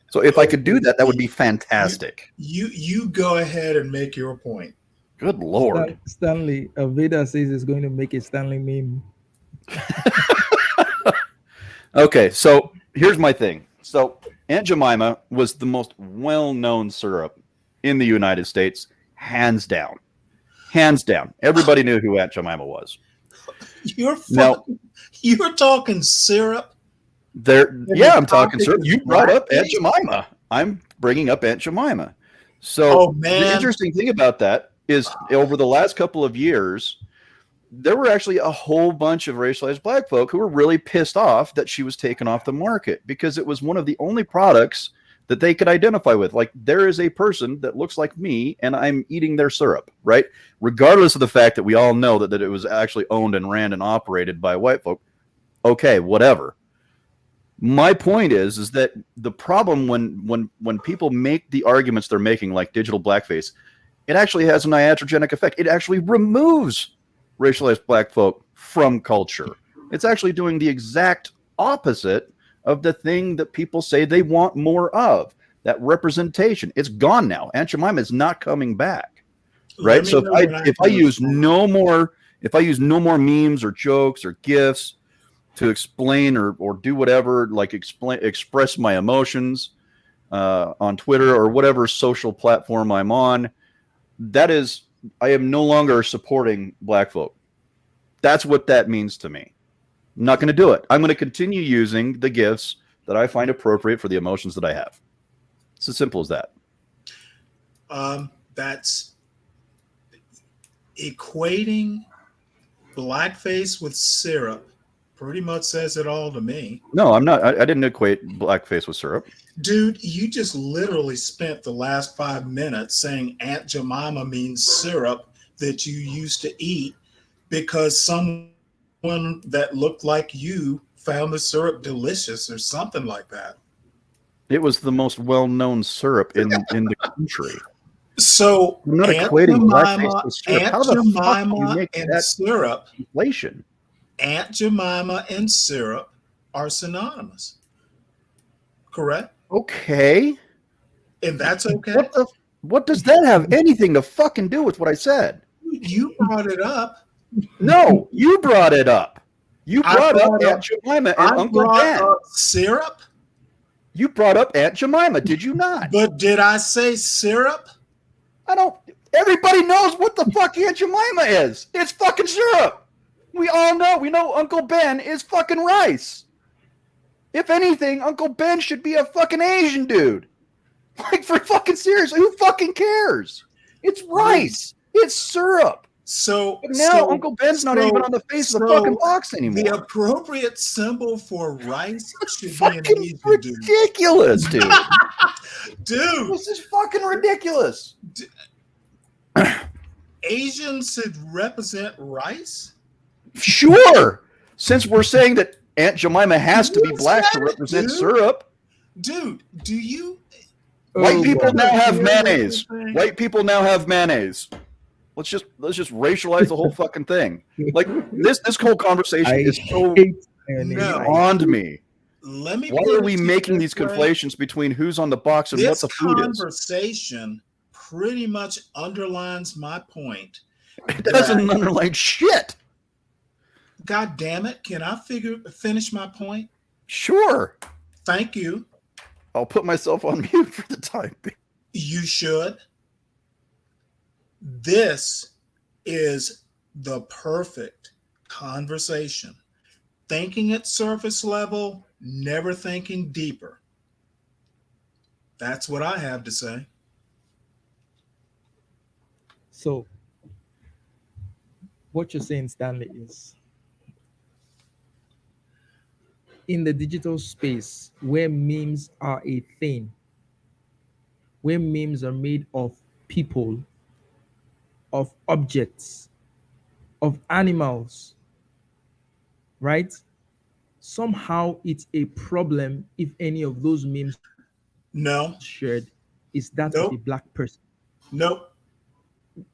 So if I could do that, that would be fantastic. You go ahead and make your point. Good Lord. Stanley, Veda says it's going to make a Stanley meme. Okay, so here's my thing. So Aunt Jemima was the most well-known syrup in the United States, hands down. Hands down. Everybody knew who Aunt Jemima was. You're Now- talking syrup. I'm talking syrup. You brought up Aunt blackface? Jemima. I'm bringing up Aunt Jemima. Oh, So man. the interesting thing about that is over the last couple of years, there were actually a whole bunch of racialized black folk who were really pissed off that she was taken off the market because it was one of the only products that they could identify with. Like, there is a person that looks like me and I'm eating their syrup, right? Regardless of the fact that we all know that it was actually owned and ran and operated by white folk. Okay, whatever. My point is that the problem when people make the arguments they're making, like digital blackface, it actually has an iatrogenic effect. It actually removes racialized black folk from culture. It's actually doing the exact opposite of the thing that people say they want more of. That representation. It's gone now. Aunt Jemima is not coming back. Right? Let me So know when if I can use respond. no more memes or jokes or gifs to explain or do whatever, like express my emotions on Twitter or whatever social platform I'm on, I am no longer supporting black folk. That's what that means to me. I'm not going to do it. I'm going to continue using the gifts that I find appropriate for the emotions that I have. It's as simple as that. That's equating blackface with syrup pretty much says it all to me. No, I'm not. I didn't equate blackface with syrup. Dude, you just literally spent the last 5 minutes saying Aunt Jemima means syrup that you used to eat because someone that looked like you found the syrup delicious or something like that. It was the most well-known syrup in the country. So I'm not Aunt equating blackface Jemima, with syrup. Aunt How the fuck do you Jemima make and that syrup, inflation? Aunt Jemima and syrup are synonymous. Correct? Okay. And that's okay. What does that have anything to fucking do with what I said? You brought it up. No, you brought it up. You brought up Aunt Jemima and I Uncle brought Ben. up syrup, You brought up Aunt Jemima, did you not? but did I say syrup? Everybody knows what the fuck Aunt Jemima is. It's fucking syrup. We all know. We know Uncle Ben is fucking rice. If anything, Uncle Ben should be a fucking Asian dude. Like, for fucking seriously, who fucking cares? It's rice. It's syrup. So But now Uncle Ben's not even on the face of the fucking box the anymore. appropriate symbol for rice should be an Fucking Asian dude. ridiculous, dude. Dude, This is fucking ridiculous. Asians should represent rice? Sure. Since we're saying that Aunt Jemima has to be You black to said it, represent dude. syrup, Dude, do you? white people boy. now have Yeah, mayonnaise. that's the thing. White people now have mayonnaise. Let's just racialize the whole fucking thing. Like this whole conversation I is so hate mayonnaise. No. beyond me. Let me. Why put are it we to you making this these way. conflations between who's on the box and what This the food is? conversation pretty much underlines my point. It doesn't underline shit. God damn it! Can I finish my point? Sure. Thank you. I'll put myself on mute for the time being. You should. This is the perfect conversation. Thinking at surface level, never thinking deeper. That's what I have to say. So, what you're saying, Stanley, is in the digital space where memes are a thing, where memes are made of people, of objects, of animals, right? Somehow it's a problem if any of those memes No, shared is that of a Nope. black person. nope.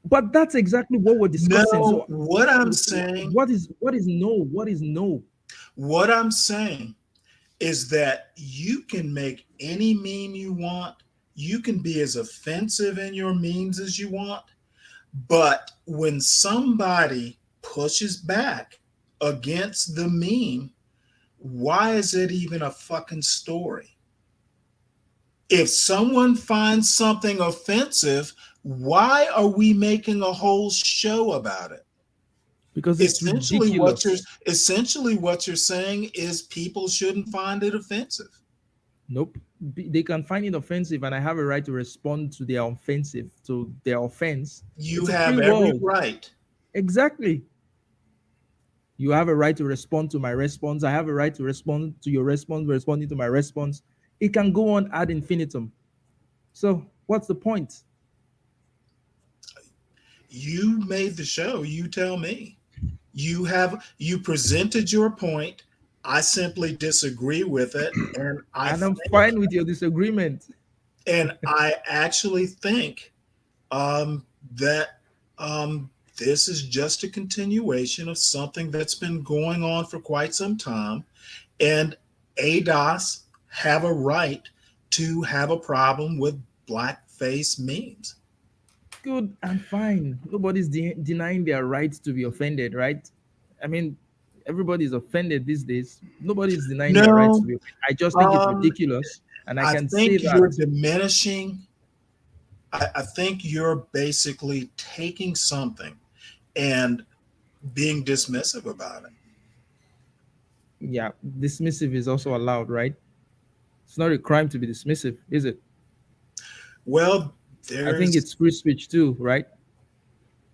But that's exactly what we're discussing. No, So what I'm saying, what is no? What is no? what I'm saying is that you can make any meme you want. You can be as offensive in your memes as you want. But when somebody pushes back against the meme, why is it even a fucking story? If someone finds something offensive, why are we making a whole show about it? Because it's Essentially ridiculous. what you're saying is people shouldn't find it offensive. Nope. They can find it offensive, and I have a right to respond to their offensive, to their offense. You It's a have free every world. right. Exactly. You have a right to respond to my response. I have a right to respond to your response, responding to my response. It can go on ad infinitum. So, what's the point? You made the show. You tell me. You presented your point. I simply disagree with it, and I'm fine with your disagreement. I actually think that this is just a continuation of something that's been going on for quite some time, and ADOS have a right to have a problem with blackface memes. Good and fine. Nobody's denying their right to be offended, right? I mean, everybody's offended these days. Nobody's denying their rights to No, be offended. I just think it's um, ridiculous, and I I can say think you're that. diminishing. I think you're basically taking something and being dismissive about it. Yeah, dismissive is also allowed, right? It's not a crime to be dismissive, is it? Well, I think there's it's free speech too, right?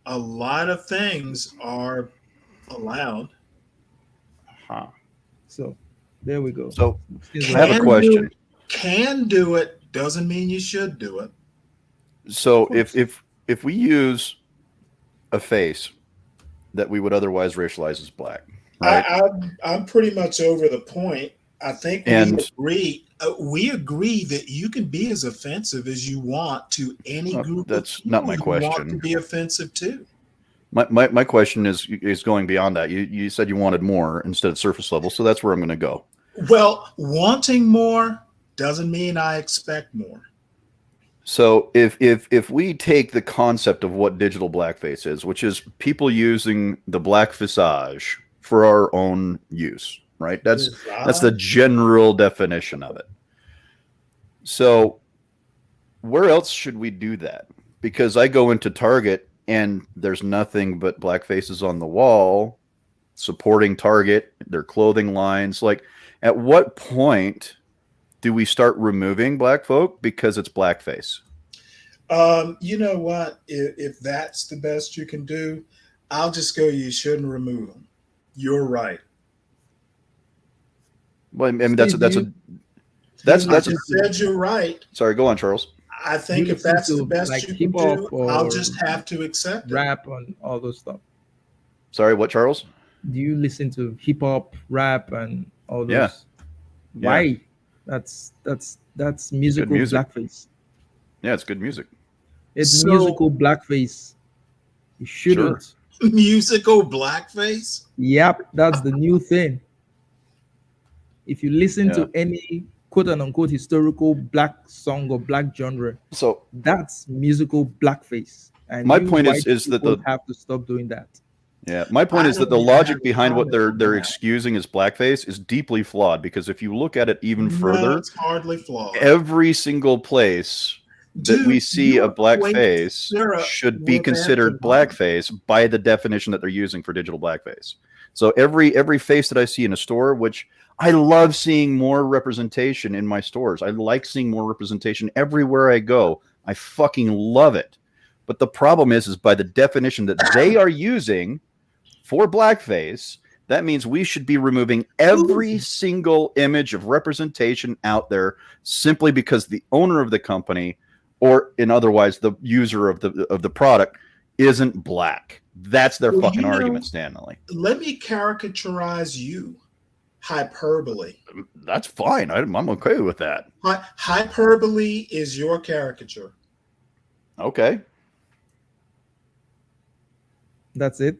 a lot of things are allowed. So there we go. So Seems I have a like- question. Can do it doesn't mean you should do it. So Of course. if we use a face that we would otherwise racialize as black, right? I'm pretty much over the point. I think And- we agree that you can be as offensive as you want to any group. That's of not my people you want question. to be offensive to. My question is going beyond that. You said you wanted more instead of surface level, so that's where I'm going to go. Well, wanting more doesn't mean I expect more. So if we take the concept of what digital blackface is, which is people using the black visage for our own use, right? That's the general definition of it. So where else should we do that? Because I go into Target and there's nothing but black faces on the wall supporting Target, their clothing lines. Like, at what point do we start removing black folk because it's blackface? You know what? If that's the best you can do, I'll just go. You shouldn't remove them. You're right. Well, I mean, that's Steve, a, do that's you a do you that's I that's a, listen just to said you're right. sorry. Go on, Charles. I do you think if listen that's the to best like you hip can hop do, I'll or just have to accept it. rap and all those stuff? Sorry, what, Charles? Do you listen to hip hop, rap, and all Yeah, those? yeah, Why? That's it's good musical music. blackface. Yeah, it's good music. It's So, musical blackface. You Sure. shouldn't. musical blackface? Yep, that's the new thing. If you listen Yeah. to any quote unquote historical black song or black genre, So that's musical blackface. And my you point white is that people the have to stop doing that. yeah, my point I is that don't the even have logic a behind what comment on they're that. excusing as blackface is deeply flawed because if you look at it even No, further, it's hardly flawed. every single place that we Dude, see you a equate blackface syrup should be with considered alcohol. blackface by the definition that they're using for digital blackface. So every face that I see in a store, which I love seeing more representation in my stores. I like seeing more representation everywhere I go. I fucking love it. But the problem is by the definition that they are using for blackface, that means we should be removing every single image of representation out there simply because the owner of the company or in otherwise the user of the product isn't black. That's their Well, fucking argument, Stanley. let me caricaturize you. Hyperbole. That's fine. I'm okay with that. Hyperbole is your caricature. Okay. That's it.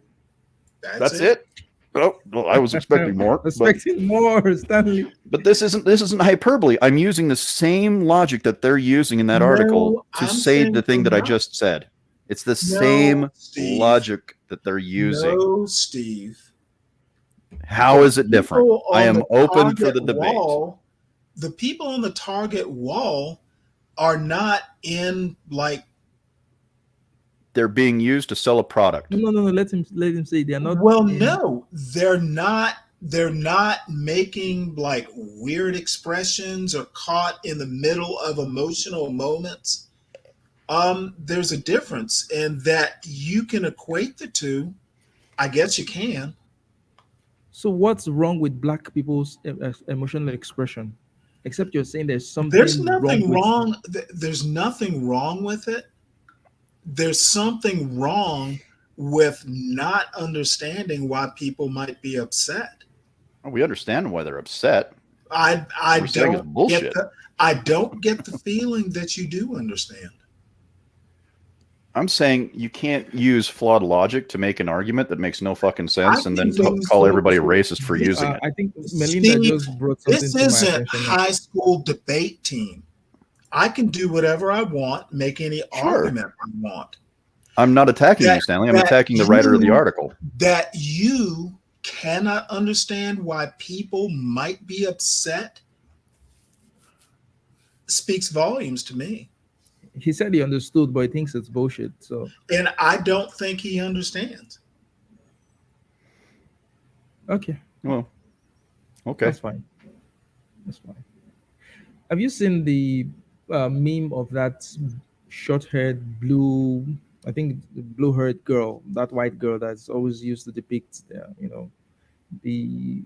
That's it. Oh, well, I was expecting more. Expecting more, Stanley. But this isn't hyperbole. I'm using the same logic that they're using in that article No, to I'm say the saying thing you're that I not. just said. It's the No, same Steve. logic that they're using. No, Steve. How The is it different? people I on am the open for Target the debate. wall, the people on the Target wall are not in like. They're being used to sell a product. No. Let him say they're not. Well, no, they're not. They're not making like weird expressions or caught in the middle of emotional moments. There's a difference, and that you can equate the two. I guess you can. So what's wrong with black people's emotional expression? Except you're saying there's There's something wrong nothing with. wrong. There's nothing wrong with it. There's something wrong with not understanding why people might be upset. We understand why they're upset. I We're saying it's don't bullshit. get the I don't get the feeling that you do understand. I'm saying you can't use flawed logic to make an argument that makes no fucking sense I and then can use call the everybody racist for this, using it. I think Melinda Steve, just brought something this to my isn't attention now. high school debate team. I can do whatever I want, make any Sure. argument I want. I'm not attacking you, Stanley. I'm attacking the writer of the article. That you cannot understand why people might be upset speaks volumes to me. He said he understood, but he thinks it's bullshit. So, And I don't think he understands. okay, Well, okay. that's fine. That's fine. Have you seen the meme of that short-haired blue? I think the blue-haired girl, that white girl that's always used to depict, the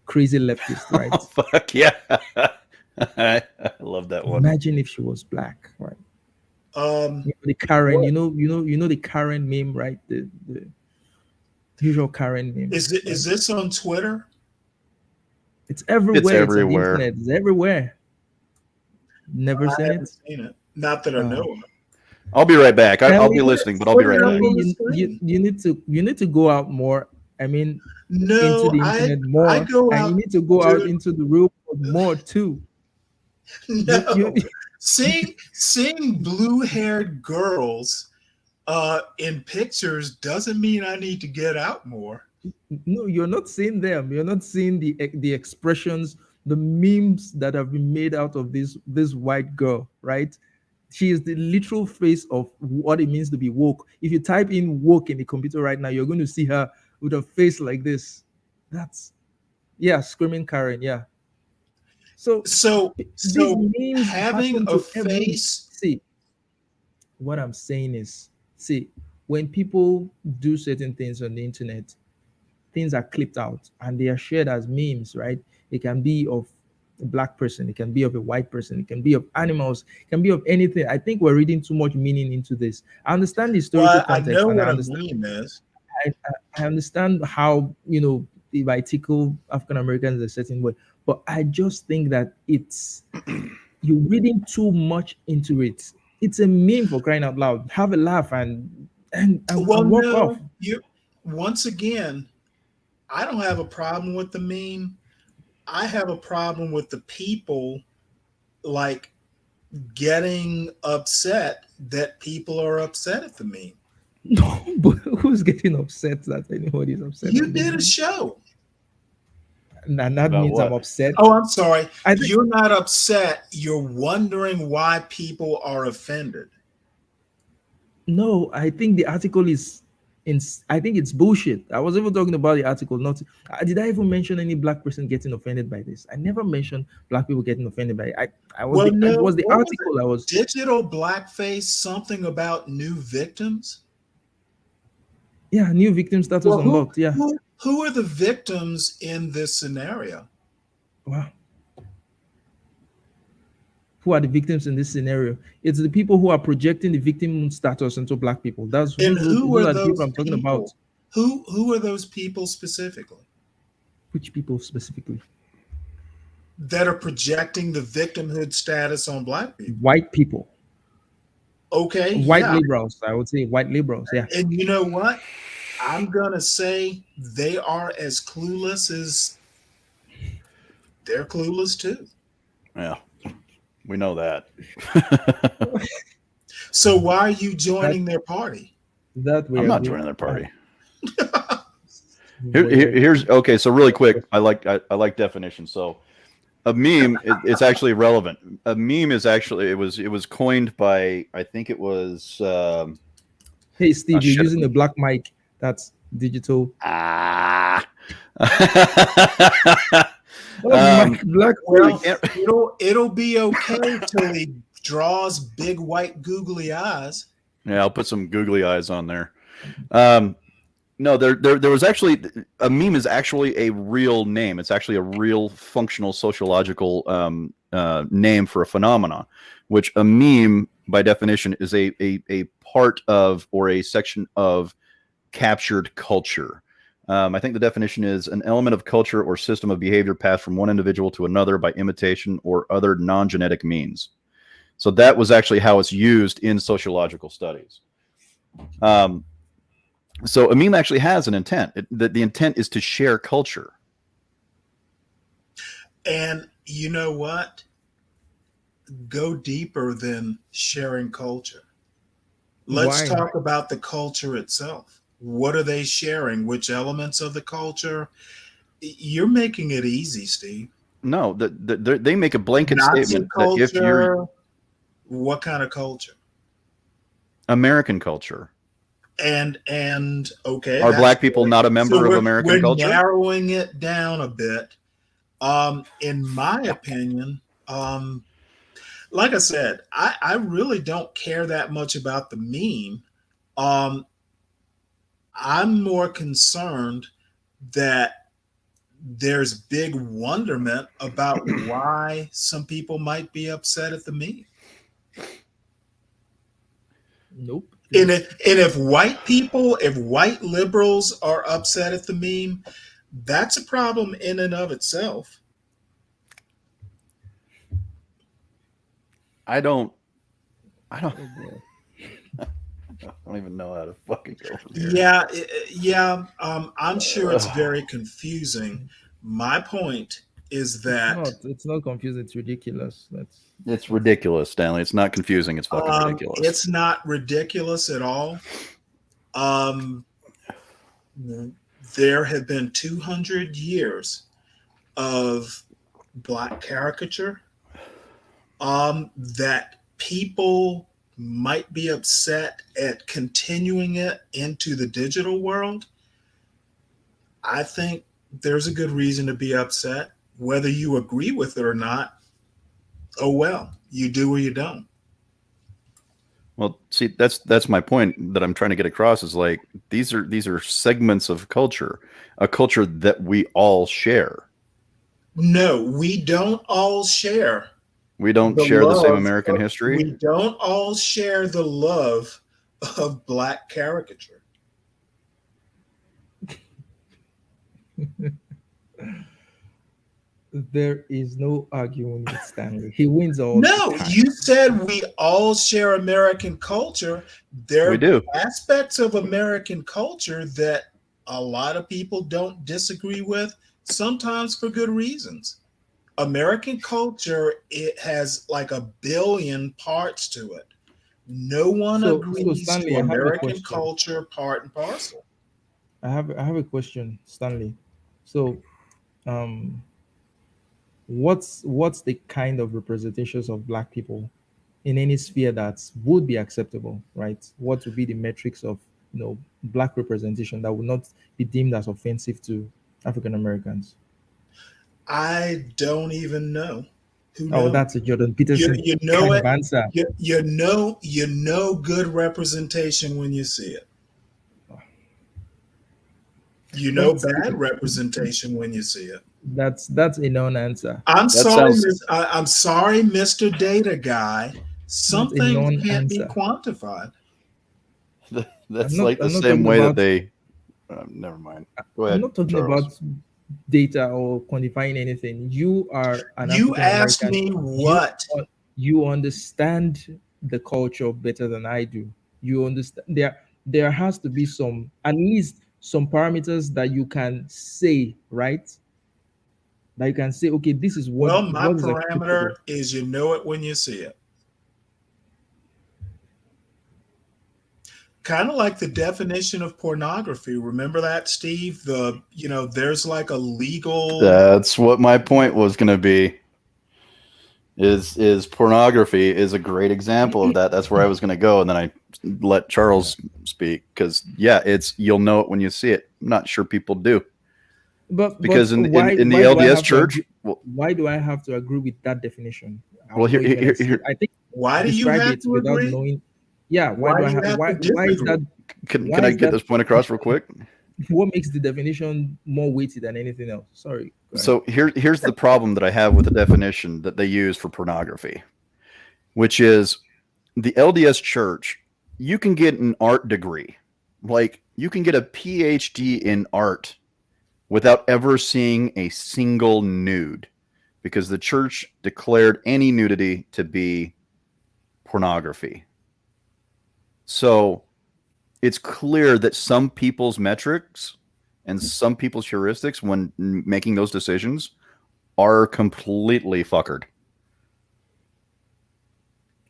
crazy leftist, right? Oh, fuck yeah. I love that one. Imagine if she was black, right? Um, The Karen, What? you know the Karen meme, right? The usual Karen meme. is this on Twitter? It's everywhere. It's on the everywhere. internet. It's everywhere. Never I seen haven't it. seen it. Not that I know of. I'll be right back. I'll Stanley, be listening, but I'll be right Twitter back. on the You need to go out more. I mean, into No, the I internet more, I go and out, you need to go out dude. into the real world more too. No, You- seeing blue-haired girls in pictures doesn't mean I need to get out more. No, you're not seeing them. You're not seeing the expressions, the memes that have been made out of this white girl, right? She is the literal face of what it means to be woke. If you type in woke in the computer right now, you're going to see her with a face like this. That's screaming Karen, yeah. So So these memes having happen a to every face. see what I'm saying is, see, when people do certain things on the internet, things are clipped out and they are shared as memes, right? It can be of a black person, it can be of a white person, it can be of animals, it can be of anything. I think we're reading too much meaning into this. I understand the historical Well, I context know and I what a understand meme is. I understand how it might tickle African Americans a certain way, but I just think that it's you're reading too much into it. It's a meme for crying out loud. Have a laugh Well, and walk off. no, you once again, I don't have a problem with the meme. I have a problem with the people like getting upset that people are upset at the meme. No, but who's getting upset that anybody's upset You at the did a meme? show. And that About means I'm what? upset. Oh, I'm sorry. I think You're not upset. You're wondering why people are offended. no, I think the article is in I think it's bullshit. I was even talking about the article, not did I even mention any black person getting offended by this? I never mentioned black people getting offended by it. I was Well, the it no, was the what was it? article I was Digital blackface, something about new victims? yeah, new victim status Well, unlocked. Yeah. who are the victims in this scenario? Wow. Who are the victims in this scenario? It's the people who are projecting the victim status into black people. That's And who those are are the people those I'm talking about. people? Who are those people specifically Which people specifically? that are projecting the victimhood status on black people? White people. Okay, White yeah. liberals. I would say white liberals. Yeah. And you know what? I'm gonna say they are as clueless as they're clueless too. Yeah, we know that. So why are you That joining their party? that we I'm not agree. joining their party. We Here's okay. So really quick, I like definitions. So a meme, it's actually relevant. A meme is actually it was coined by I think it was Hey oh Steve, you're shit. using a black mic. That's digital. Ah. Black mic, black Well, face. it'll be okay till he draws big white googly eyes. Yeah, I'll put some googly eyes on there. No, there was actually a meme is actually a real name. It's actually a real functional sociological name for a phenomenon, which a meme by definition is a part of or a section of captured culture. I think the definition is an element of culture or system of behavior passed from one individual to another by imitation or other non-genetic means. So that was actually how it's used in sociological studies. So a meme actually has an intent. The intent is to share culture. And you know what? Go deeper than sharing culture. Let's Why? talk about the culture itself. What are they sharing? Which elements of the culture? You're making it easy, Steve. No, they make a blanket Nazi statement that if you're culture, what kind of culture? American culture, And okay, are that's black people good. not a So member of American we're culture? narrowing it down a bit. In my opinion, like I said, I really don't care that much about the meme. Um, I'm more concerned that there's big wonderment about why some people might be upset at the meme. Nope. And if white people, if white liberals are upset at the meme, that's a problem in and of itself. I don't. I don't. Oh boy. I don't even know how to fucking go from here. Yeah, yeah. I'm sure it's very confusing. My point is that It's not confusing, it's ridiculous. It's ridiculous, Stanley. It's not confusing. It's fucking ridiculous. it's not ridiculous at all. Um, there have been 200 years of black caricature that people might be upset at continuing it into the digital world. I think there's a good reason to be upset. Whether you agree with it or not, oh well, you do or you don't. Well, see, that's my point that I'm trying to get across is like these are segments of culture, a culture that we all share. No, we don't all share We don't the share the same love. American history. We don't all share the love of black caricature. There is no arguing with Stanley. He wins all the No, time. you said we all share American culture. There We are do. aspects of American culture that a lot of people don't disagree with, sometimes for good reasons. American culture, it has like a billion parts to it. No one So agrees Stanley, to I have a American question. culture part and parcel. I have a question, Stanley. So, um, what's the kind of representations of black people in any sphere that would be acceptable, right? What would be the metrics of black representation that would not be deemed as offensive to African Americans? I don't even know. Who Oh, knows? that's a Jordan You Peterson you know kind it. of answer. You know good representation when you see it. You know That's bad representation when you see it. that's a non-answer. I'm That sorry, sounds I'm sorry, Mr. Data Guy. That's Some a things can't be non-answer. quantified. that's I'm not like the I'm not same talking way that about they. Never mind. Go I'm ahead, not talking Charles. about data or quantifying anything. You are an You African asked American. me You what? you understand the culture better than I do. You understand there has to be some at least some parameters that you can say, right? That you can say, okay, this is Well, my what is parameter acceptable. is you know it when you see it. Kind of like the definition of pornography. Remember that, Steve? There's like a legal. That's what my point was going to be. Is pornography is a great example of that. That's where I was going to go, and then I let Charles speak because it's you'll know it when you see it. I'm not sure people do But because in the why do I LDS have to church, agree? Why do I have to agree with that definition? I well, will here, not even here, explain. here I think Why do you just describe have it to without agree? knowing. Yeah, why Why do do I you have have to why is disagree? that can why I is get that this point across real quick? what makes the definition more weighty than anything else? Sorry, go ahead. So here's the problem that I have with the definition that they use for pornography, which is the LDS church. You can get an art degree, like you can get a PhD in art without ever seeing a single nude because the church declared any nudity to be pornography. So it's clear that some people's metrics and some people's heuristics when making those decisions are completely fuckered.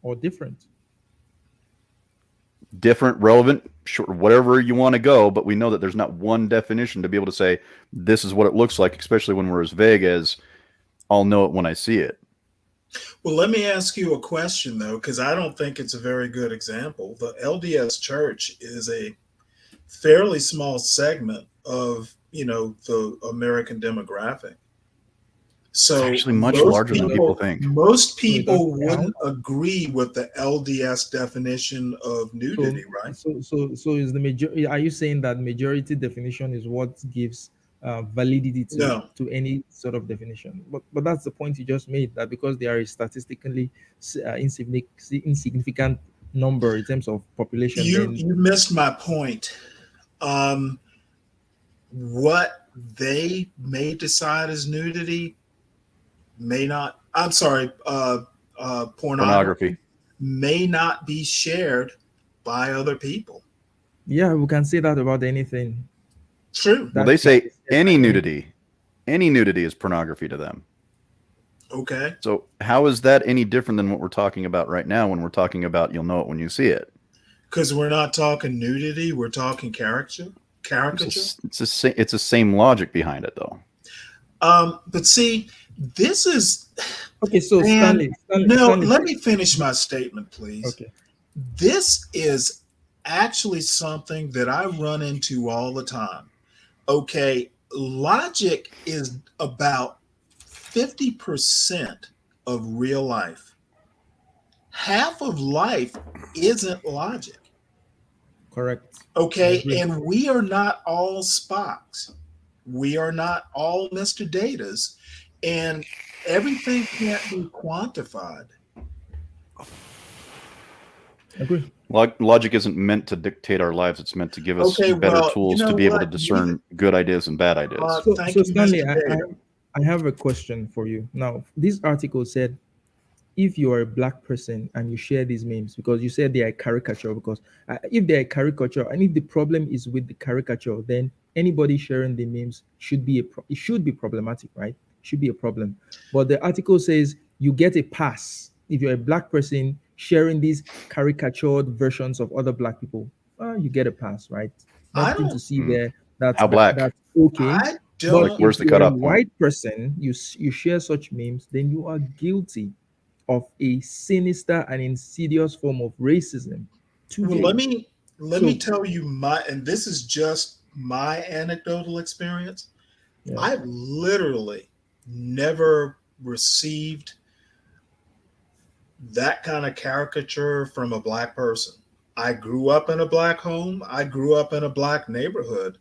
Or different. Different, relevant, sure, whatever you want to go, but we know that there's not one definition to be able to say this is what it looks like, especially when we're as vague as I'll know it when I see it. Well, let me ask you a question, though, because I don't think it's a very good example. The LDS Church is a fairly small segment of, the American demographic. It's So actually much larger than people think. most So it people doesn't wouldn't count. agree with the LDS definition of So nudity, right? so is the major? Are you saying that majority definition is what gives validity No, to any sort of definition? But that's the point you just made, that because they are a statistically insignificant number in terms of population, you then you missed my point. Um, what they may decide as nudity may not. I'm sorry, Pornography. pornography may not be shared by other people. yeah, we can say that about anything. True. Well, That they can say be said any by any. nudity is pornography to them. Okay. So how is that any different than what we're talking about right now when we're talking about you'll know it when you see it? Because we're not talking nudity, we're talking caricature. Caricature. It's the same logic behind it though. But see, this is, Okay, so man. No, Stanley. let me finish my statement, please. Okay. This is actually something that I run into all the time. Okay, logic is about 50% of real life. half of life isn't logic. Correct. Okay. And we are not all Spocks. We are not all Mr. Datas. And everything can't be quantified. Agree. Logic isn't meant to dictate our lives. It's meant to give us better tools to be able to discern good ideas and bad ideas. So, Thank so you, Stanley, Mr. Data. I have a question for you. Now, this article said if you are a black person and you share these memes, because you said they are caricature, because if they are caricature, and if the problem is with the caricature, then anybody sharing the memes should be it should be problematic, right? Should be a problem. But the article says you get a pass if you're a black person sharing these caricatured versions of other black people. You get a pass, right? I Nothing don't. to see there. How black? That's okay. I But don't. Where's if the you're a cutoff point? white person, you share such memes, then you are guilty of a sinister and insidious form of racism Well, today. let me tell you and this is just my anecdotal experience. Yeah. I've literally never received that kind of caricature from a black person. I grew up in a black home. I grew up in a black neighborhood.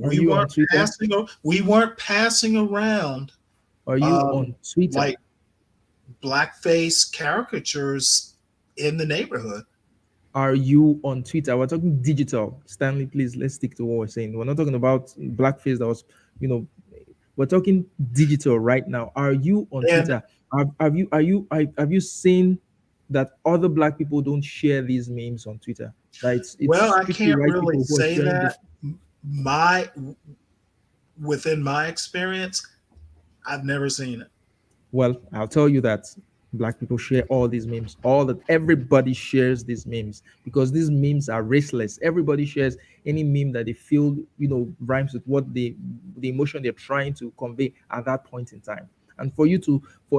Are you on Twitter? We weren't passing around. Are you on Twitter? Like blackface caricatures in the neighborhood. Are you on Twitter? We're talking digital. Stanley, please, let's stick to what we're saying. We're not talking about blackface that was, we're talking digital right now. Are you on And- Twitter? Have you seen that other black people don't share these memes on Twitter? That it's Well, I strictly can't white really people who are say sharing that. Within my experience, I've never seen it. Well, I'll tell you that black people share all these memes. Everybody shares these memes because these memes are raceless. Everybody shares any meme that they feel rhymes with what the emotion they're trying to convey at that point in time. And for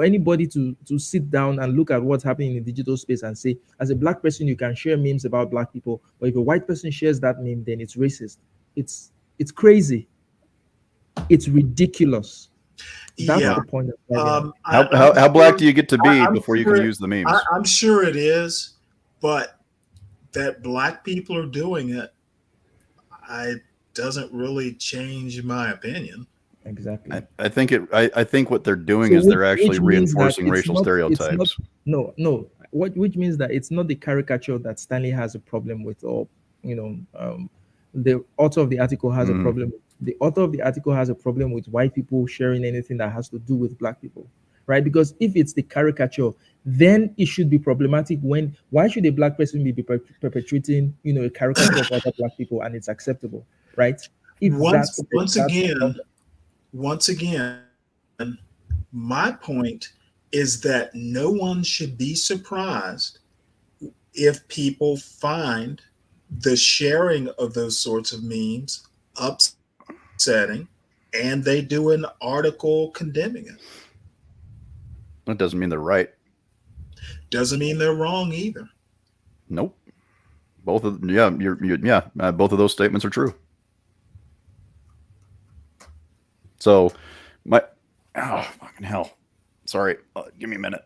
anybody to sit down and look at what's happening in the digital space and say, as a black person, you can share memes about black people, but if a white person shares that meme, then it's racist. It's crazy. It's ridiculous. That's Yeah. the point. How black do you get to be before you can use the memes? I'm sure it is, but that black people are doing it, doesn't really change my opinion. Exactly. I think what they're doing is they're actually reinforcing racial stereotypes. Which means that it's not the caricature that Stanley has a problem with, or the author of the article has a problem. The author of the article has a problem with white people sharing anything that has to do with black people, right? Because if it's the caricature, then it should be problematic. Why should a black person be perpetrating, a caricature of other black people, and it's acceptable, right? Once again, my point is that no one should be surprised if people find the sharing of those sorts of memes upsetting and they do an article condemning it. That doesn't mean they're right. Doesn't mean they're wrong either. Nope. Both of both of those statements are true. So, fucking hell. Sorry, give me a minute.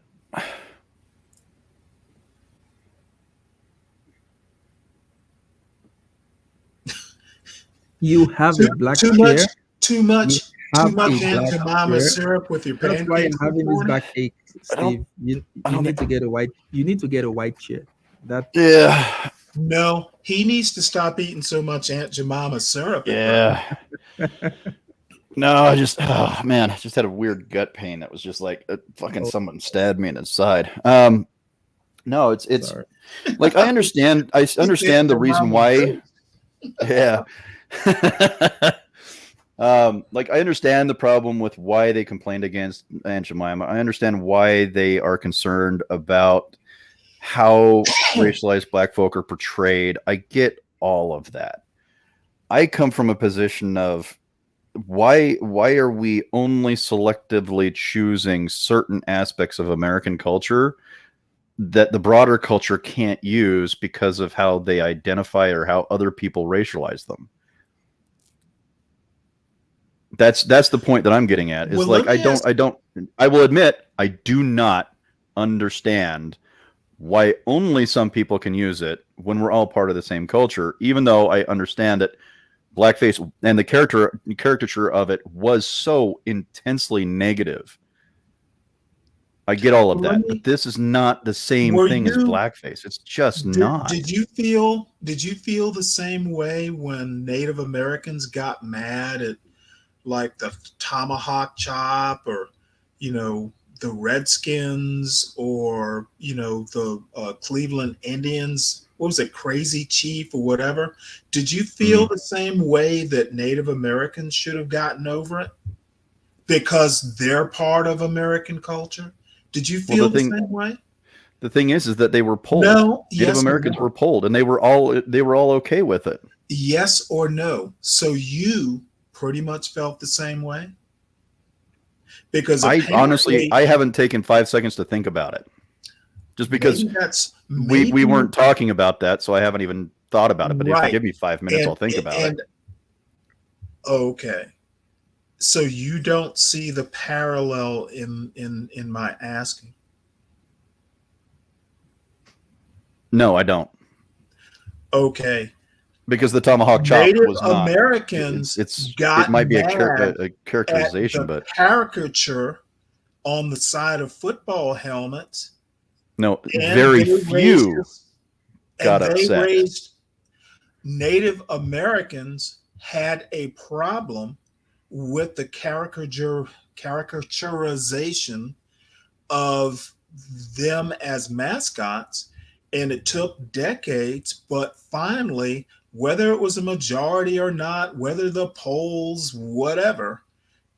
You have a black too chair. Too much Aunt Jemima syrup with your That's why pancakes. you're having this backache, Steve. You need to get a white chair. Yeah. No, he needs to stop eating so much Aunt Jemima syrup. Yeah. No, I just had a weird gut pain that was just like someone stabbed me in the side. No, it's Sorry. like I understand the reason why. Yeah. Like I understand the problem with why they complained against Aunt Jemima. I understand why they are concerned about how racialized black folk are portrayed. I get all of that. I come from a position of why are we only selectively choosing certain aspects of American culture that the broader culture can't use because of how they identify or how other people racialize them? That's the point that I'm getting at. Is I will admit I do not understand why only some people can use it when we're all part of the same culture, even though I understand that blackface and the caricature of it was so intensely negative. I get all of that, but this is not the same thing as blackface. It's just not. Did you feel the same way when Native Americans got mad at like the tomahawk chop, or the Redskins, or the Cleveland Indians? What was it, Crazy Chief or whatever? Did you feel the same way that Native Americans should have gotten over it because they're part of American culture? Did you feel the same way? The thing is that they were polled. No, Native Americans were polled, and they were all okay with it. Yes or no? So you pretty much felt the same way? Because I haven't taken 5 seconds to think about it, just because we weren't talking about that, so I haven't even thought about it. But if you give me 5 minutes, I'll think about it. Okay. So you don't see the parallel in my asking? No, I don't. Okay. Because the tomahawk chop was not. Americans it might be a characterization, but caricature on the side of football helmets. No, very few got upset. Native Americans had a problem with the caricaturization of them as mascots, and it took decades, but finally, whether it was a majority or not, whether the polls, whatever,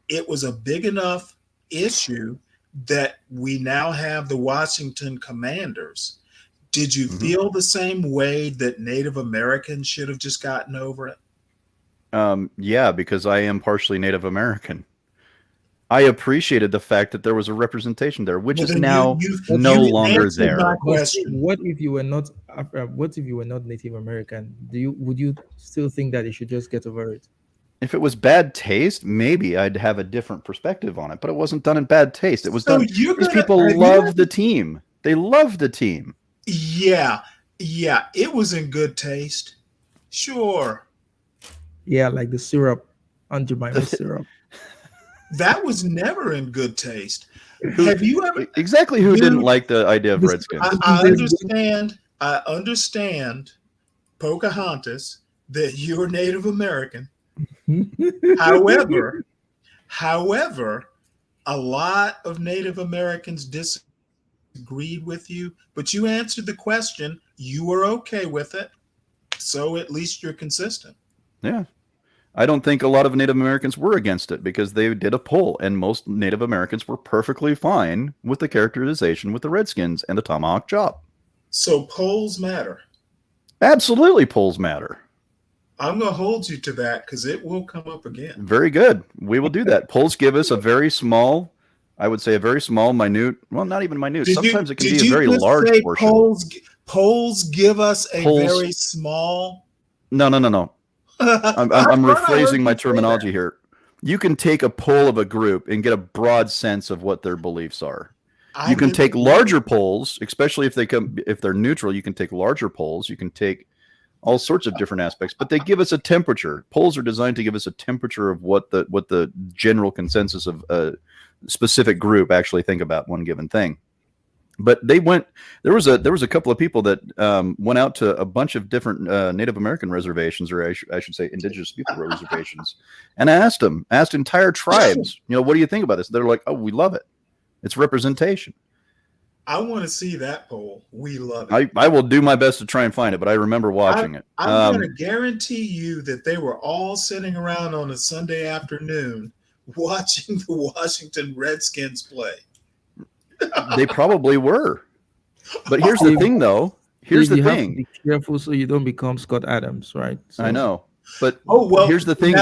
it was a big enough issue that we now have the Washington Commanders. Did you feel the same way that Native Americans should have just gotten over it? Yeah, because I am partially Native American. I appreciated the fact that there was a representation there, which is now no longer there. What if you were not? What if you were not Native American? Would you still think that you should just get over it? If it was bad taste, maybe I'd have a different perspective on it. But it wasn't done in bad taste. It was done because people love the team. They love the team. Yeah, it was in good taste. Sure. Yeah, like the syrup, Aunt Jemima's syrup. That was never in good taste. Have you ever who didn't like the idea of Redskins? I understand, Pocahontas, that you're Native American. However, a lot of Native Americans disagreed with you, but you answered the question. You were okay with it, so at least you're consistent. Yeah. I don't think a lot of Native Americans were against it because they did a poll, and most Native Americans were perfectly fine with the characterization with the Redskins and the tomahawk chop. So polls matter. Absolutely, polls matter. I'm going to hold you to that because it will come up again. Very good. We will do that. Polls give us a very small, I would say a very small, minute, well, not even minute. Sometimes it can be a very large portion. Polls give us a very small. No. I'm rephrasing my terminology here. You can take a poll of a group and get a broad sense of what their beliefs are. You can take larger polls, especially if they're neutral. You can take larger polls. You can take all sorts of different aspects, but they give us a temperature. Polls are designed to give us a temperature of what the general consensus of a specific group actually think about one given thing. But there was a couple of people that went out to a bunch of different Native American reservations, or I should say indigenous people reservations, and asked entire tribes, what do you think about this? They're like, oh, we love it. It's representation. I want to see that poll. We love it. I will do my best to try and find it, but I remember watching it. I'm going to guarantee you that they were all sitting around on a Sunday afternoon watching the Washington Redskins play. They probably were. But here's the thing, though. Here's the thing. Have to be careful so you don't become Scott Adams, right? So. I know. But here's the thing.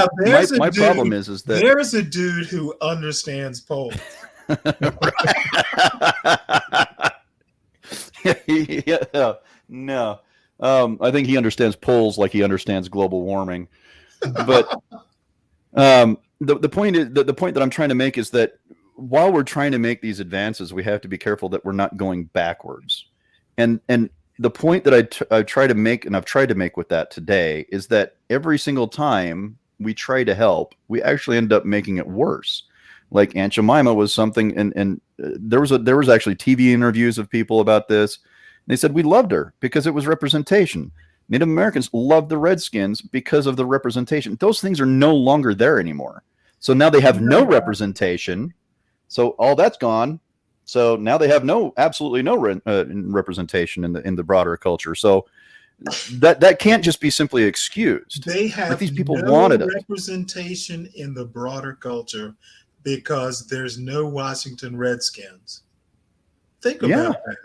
My problem is that there's a dude who understands polls. No. I think he understands polls like he understands global warming. But the point that I'm trying to make is that while we're trying to make these advances, we have to be careful that we're not going backwards. And the point that I try to make, and I've tried to make with that today, is that every single time we try to help, we actually end up making it worse. Like Aunt Jemima was something, and there was actually TV interviews of people about this. They said we loved her because it was representation. Native Americans loved the Redskins because of the representation. Those things are no longer there anymore. So now they have no representation. So all that's gone. So now they have absolutely no representation in the broader culture. So that can't just be simply excused. They have like these people no wanted it. representation in the broader culture because there's no Washington Redskins. Think about that.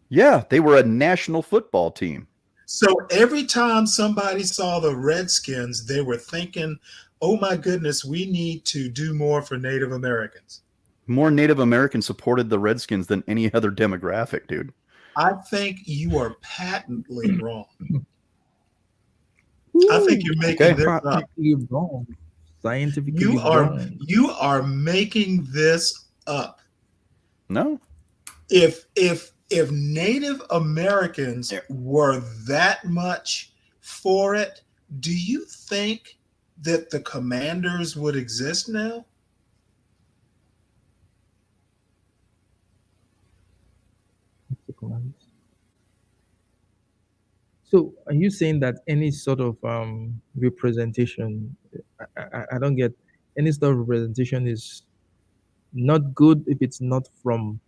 Yeah, they were a national football team. So every time somebody saw the Redskins, they were thinking, oh my goodness, we need to do more for Native Americans. More Native Americans supported the Redskins than any other demographic, dude. I think you are patently wrong. I think you're making this up. Patently wrong. Scientifically wrong. You are making this up. No. If Native Americans were that much for it, do you think that the Commanders would exist now? So are you saying that any sort of representation, I don't get, any sort of representation is not good if it's not from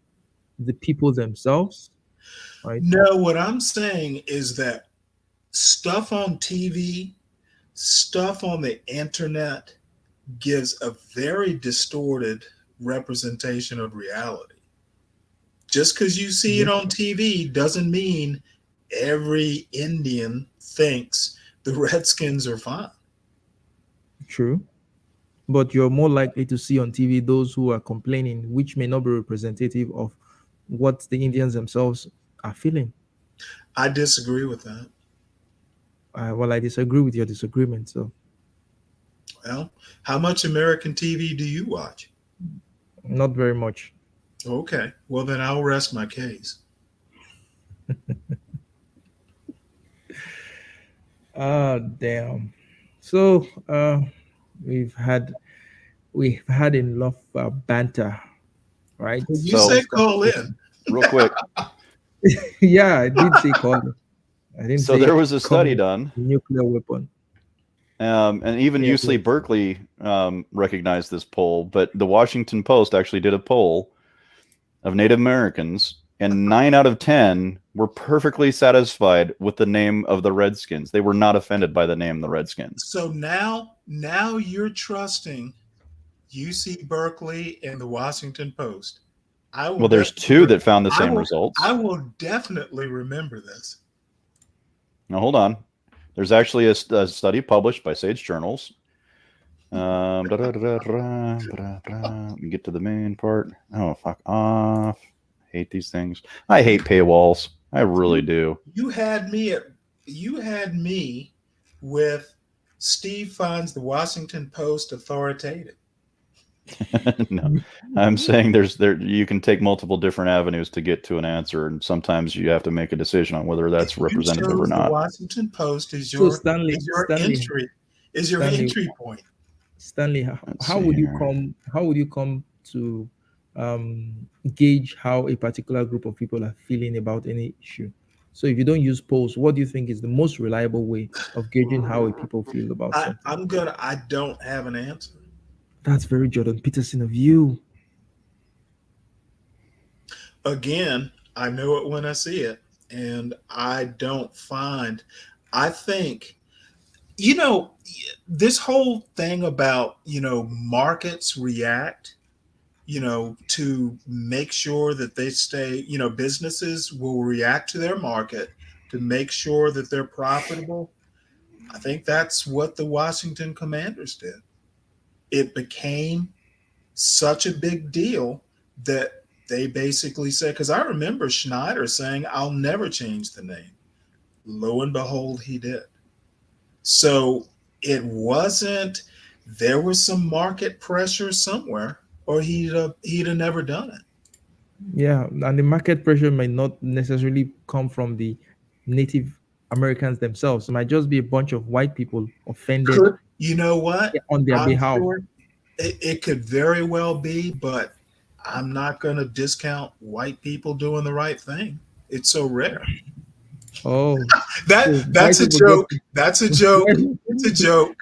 the people themselves, right? No, what I'm saying is that stuff on TV, stuff on the internet gives a very distorted representation of reality. Just because you see it on TV doesn't mean every Indian thinks the Redskins are fine. True. But you're more likely to see on TV those who are complaining, which may not be representative of what the Indians themselves are feeling. I disagree with that. Well, I disagree with your disagreement. So, well, how much American TV do you watch? Not very much. Okay. Well, then I'll rest my case. Damn. So, we've had enough banter, right? You said call in. Real quick. Yeah, I did say call in. I didn't. So there was a study done. Nuclear weapon. And even UC Berkeley recognized this poll, but the Washington Post actually did a poll of Native Americans, and 9 out of 10 were perfectly satisfied with the name of the Redskins. They were not offended by the name the Redskins. So now you're trusting UC Berkeley and the Washington Post. Well, there's 2 that found the same results. I will definitely remember this. Now, hold on. There's actually a study published by Sage Journals. Let me get to the main part. Oh, fuck off. I hate these things. I hate paywalls. I really do. You had me with Steve finds the Washington Post authoritative. No, I'm saying you can take multiple different avenues to get to an answer, and sometimes you have to make a decision on whether that's representative or not. The Washington Post is your entry point. Stanley, how would you come to gauge how a particular group of people are feeling about any issue? So if you don't use polls, what do you think is the most reliable way of gauging how people feel about something? I don't have an answer. That's very Jordan Peterson of you. Again, I know it when I see it, and I think, this whole thing about, markets react, to make sure that they stay, businesses will react to their market to make sure that they're profitable. I think that's what the Washington Commanders did. It became such a big deal that they basically said, because I remember Schneider saying, I'll never change the name. Lo and behold, he did. So it wasn't, there was some market pressure somewhere, or he'd have never done it. Yeah, and the market pressure may not necessarily come from the Native Americans themselves. It might just be a bunch of white people offended Could you know what? on their I'm behalf. sure it could very well be, but I'm not going to discount white people doing the right thing. It's so rare. Oh, That so white that's a people get joke. That's a joke. It's a joke.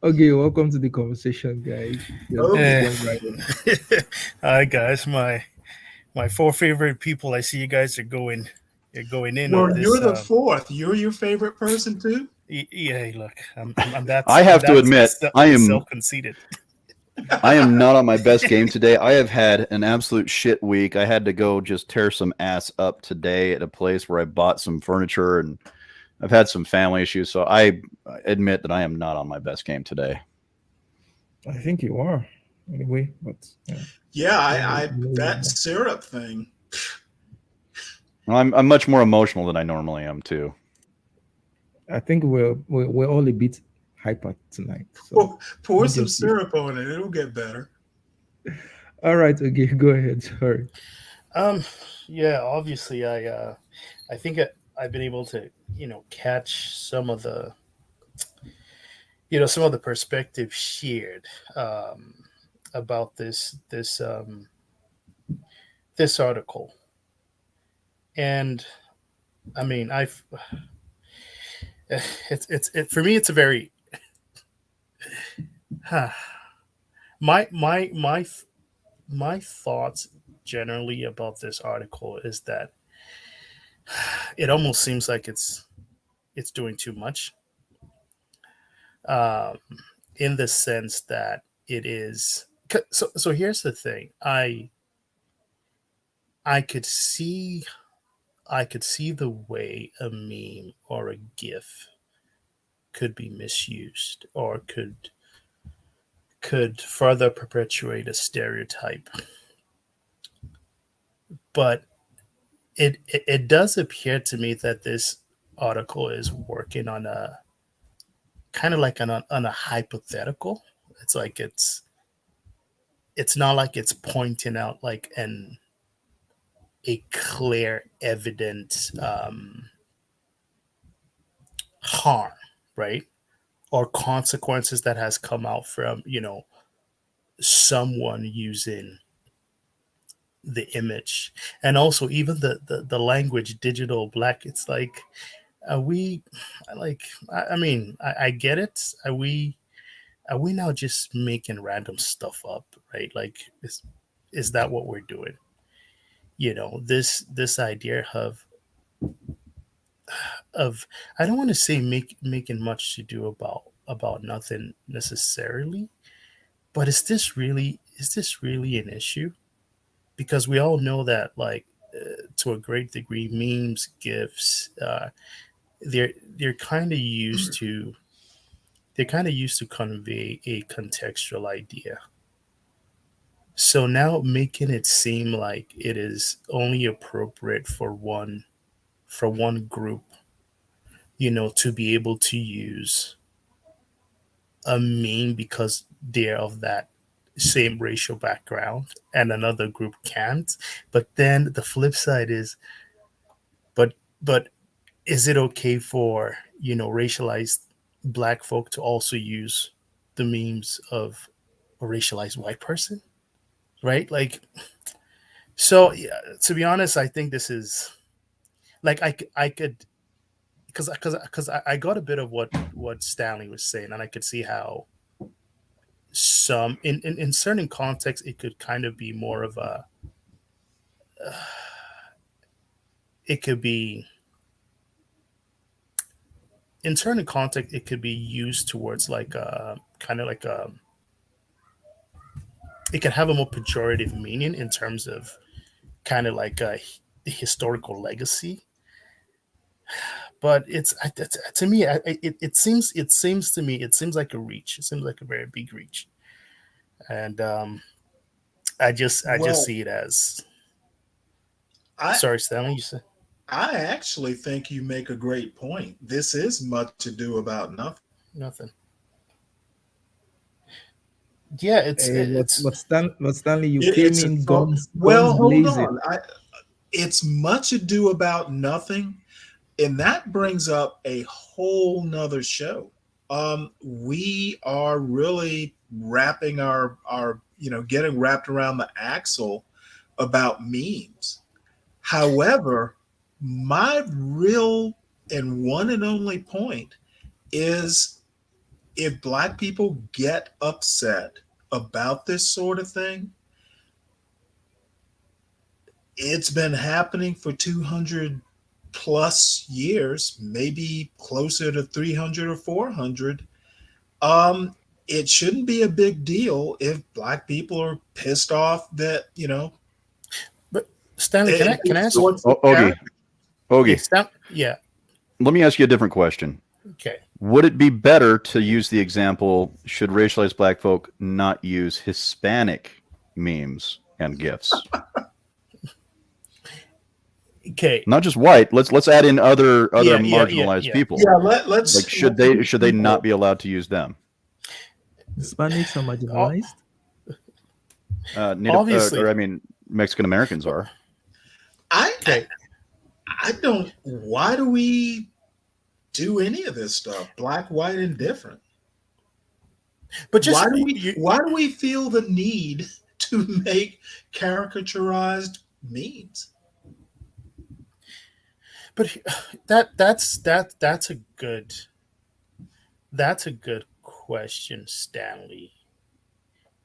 okay, welcome to the conversation, guys. Just Okay. Eh. jump right in. Hi guys, my four favorite people. I see you guys are going in on Well, this. you're the fourth. You're your favorite person too. Yeah, look, I'm that I I'm have to that admit, I am self conceited. I am not on my best game today. I have had an absolute shit week. I had to go just tear some ass up today at a place where I bought some furniture, and I've had some family issues. So I admit that I am not on my best game today. I think you are, anyway, but Yeah, no, I that no, syrup thing. I'm much more emotional than I normally am too. I think we're all a bit hyper tonight. So Pour not some just you. syrup on it. It'll get better. All right, okay, go ahead. Sorry. Um, yeah, obviously I think I've been able to catch some of the perspective shared about this article, and I mean I've for me it's a very my my thoughts generally about this article is that it almost seems like it's doing too much, um, in the sense that it is. So here's the thing. I could see I could see the way a meme or a GIF could be misused or could further perpetuate a stereotype, but it does appear to me that this article is working on a kind of like on a hypothetical. It's like it's not like it's pointing out like an a clear evident harm, right, or consequences that has come out from someone using the image. And also even the language digital black, it's like, are we like I mean I get it. Are we now just making random stuff up, right? Like, is that what we're doing? This idea of I don't want to say making much to do about nothing necessarily, but is this really an issue? Because we all know that, like, to a great degree, memes, gifs, they're kind of used to convey a contextual idea. So now making it seem like it is only appropriate for one group, to be able to use a meme because they're of that same racial background and another group can't. But then the flip side is, but but is it okay for racialized black folk to also use the memes of a racialized white person, right? Like, so yeah, to be honest, I think this is like I could, because I got a bit of what Stanley was saying, and I could see how some in certain contexts it could kind of be more of a it could be in certain context it could be used towards like a kind of like a it can have a more pejorative meaning in terms of kind of like a historical legacy. But to me, it seems to me it seems like a reach. It seems like a very big reach, and I just Well, see it as. I Sorry, Stanley, you said I actually think you make a great point. This is much ado about nothing. nothing. Yeah, Hey, it's but Stanley, you came It's a in well, guns hold blazing. on. It's much ado about nothing, and that brings up a whole nother show. We are really wrapping our getting wrapped around the axle about memes. However, my real and one and only point is, if black people get upset about this sort of thing, it's been happening for 200 plus years, maybe closer to 300 or 400. Um, it shouldn't be a big deal if black people are pissed off that, but Stanley, can I at can I these ask you? sorts of Ogie, characters. Yeah, Ogie, yeah, let me ask you a different question. okay. Would it be better to use the example, should racialized black folk not use Hispanic memes and gifs? Okay. Not just white. Let's add in other marginalized Yeah. people. Yeah, Like let's do should they not people. be allowed to use them? Hispanics are O- marginalized. Native or Obviously, I mean Mexican Americans are. I, I okay. I don't. Why do we do any of this stuff? Black, white, and different. But Why just do we you, why do we feel the need to make caricaturized memes? but that's a good question, Stanley.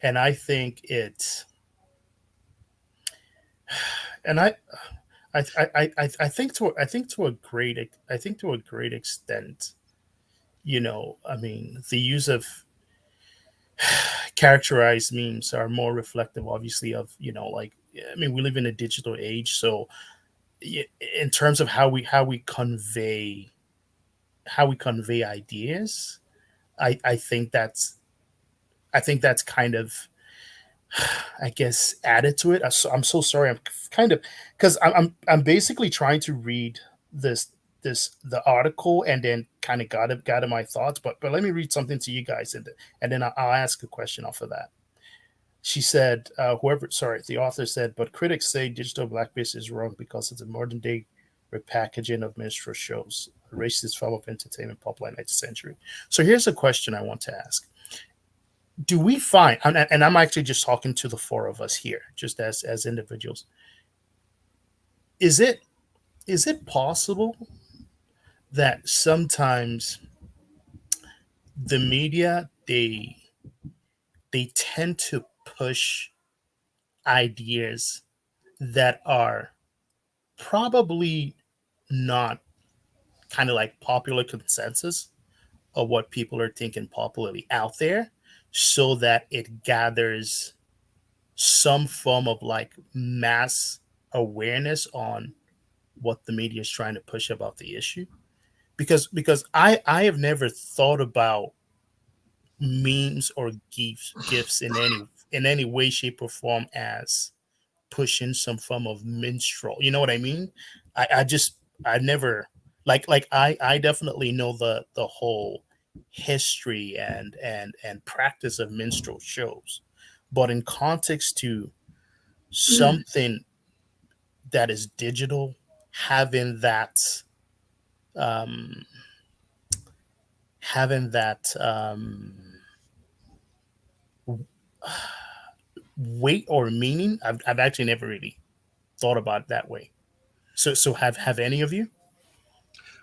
And I think it's and I think to a great extent, I mean, the use of characterized memes are more reflective, obviously, of like, I mean, we live in a digital age, so in terms of how we convey ideas, I think that's kind of, I guess, added to it. I'm so sorry. I'm kind of, because I'm basically trying to read this the article and then kind of gather my thoughts. But let me read something to you guys, and then I'll ask a question off of that. She said, the author said, but critics say digital blackface is wrong because it's a modern day repackaging of minstrel shows, a racist form of entertainment popular in the 19th century. So here's a question I want to ask. Do we find, and I'm actually just talking to the four of us here, just as individuals, is it possible that sometimes the media, they tend to push ideas that are probably not kind of like popular consensus of what people are thinking popularly out there, so that it gathers some form of like mass awareness on what the media is trying to push about the issue? Because I have never thought about memes or gifs in any way, shape, or form as pushing some form of minstrel. You know what I mean? I just, I never, I definitely know the whole history and practice of minstrel shows, but in context to something that is digital, having um that weight or meaning, I've actually never really thought about it that way. So have any of you?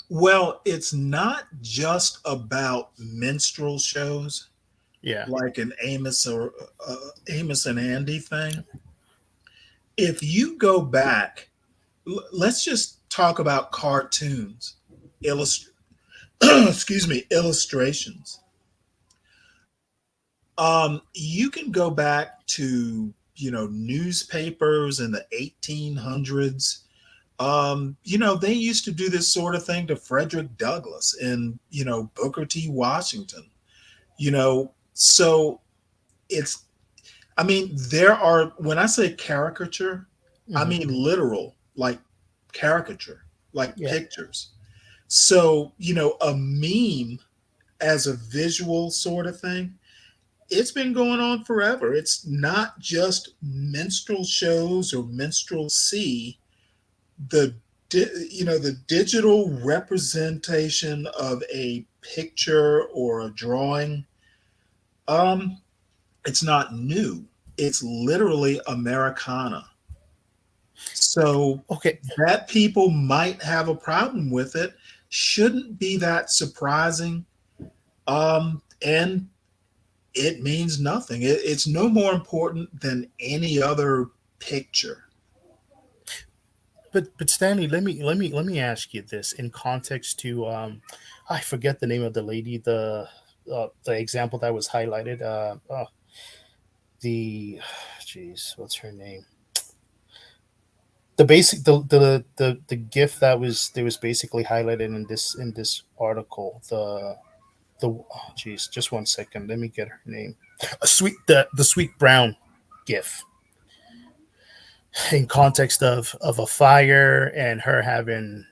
Well, it's not just about minstrel shows Yeah. like an Amos and Andy thing. If you go back, let's just talk about cartoons, illust- excuse me, illustrations. You can go back to newspapers in the 1800s. They used to do this sort of thing to Frederick Douglass and Booker T. Washington. So it's, I mean, there are, when I say caricature, I Hmm. mean literal, like caricature, like Yeah. pictures. So, a meme as a visual sort of thing, it's been going on forever. It's not just minstrel shows or minstrelsy. The digital representation of a picture or a drawing, um, it's not new. It's literally Americana. So Okay, that people might have a problem with it shouldn't be that surprising. And it means nothing. It's no more important than any other picture. but Stanley, let me ask you this in context to I forget the name of the lady, the example that was highlighted. The jeez, what's her name? The basic the gift that was basically highlighted in this article. The oh jeez, just one second. Let me get her name. A sweet the sweet brown gif in context of a fire and her having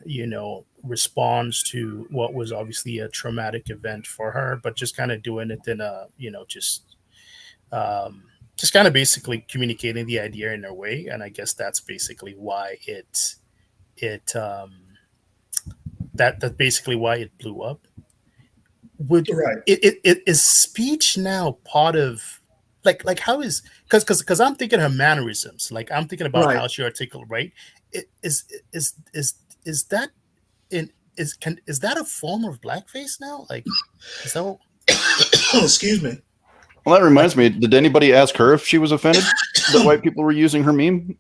responds to what was obviously a traumatic event for her, but just kind of doing it in a um, just kind of basically communicating the idea in a way, and I guess that's basically why it that's basically why it blew up. Would Right. it is speech now part of how is because I'm thinking her mannerisms, like I'm thinking about Right. how she articulate, right? It, is that in is that a form of blackface now? Like, is that what, Excuse me. Well, that like reminds me. Did anybody ask her if she was offended that white people were using her meme?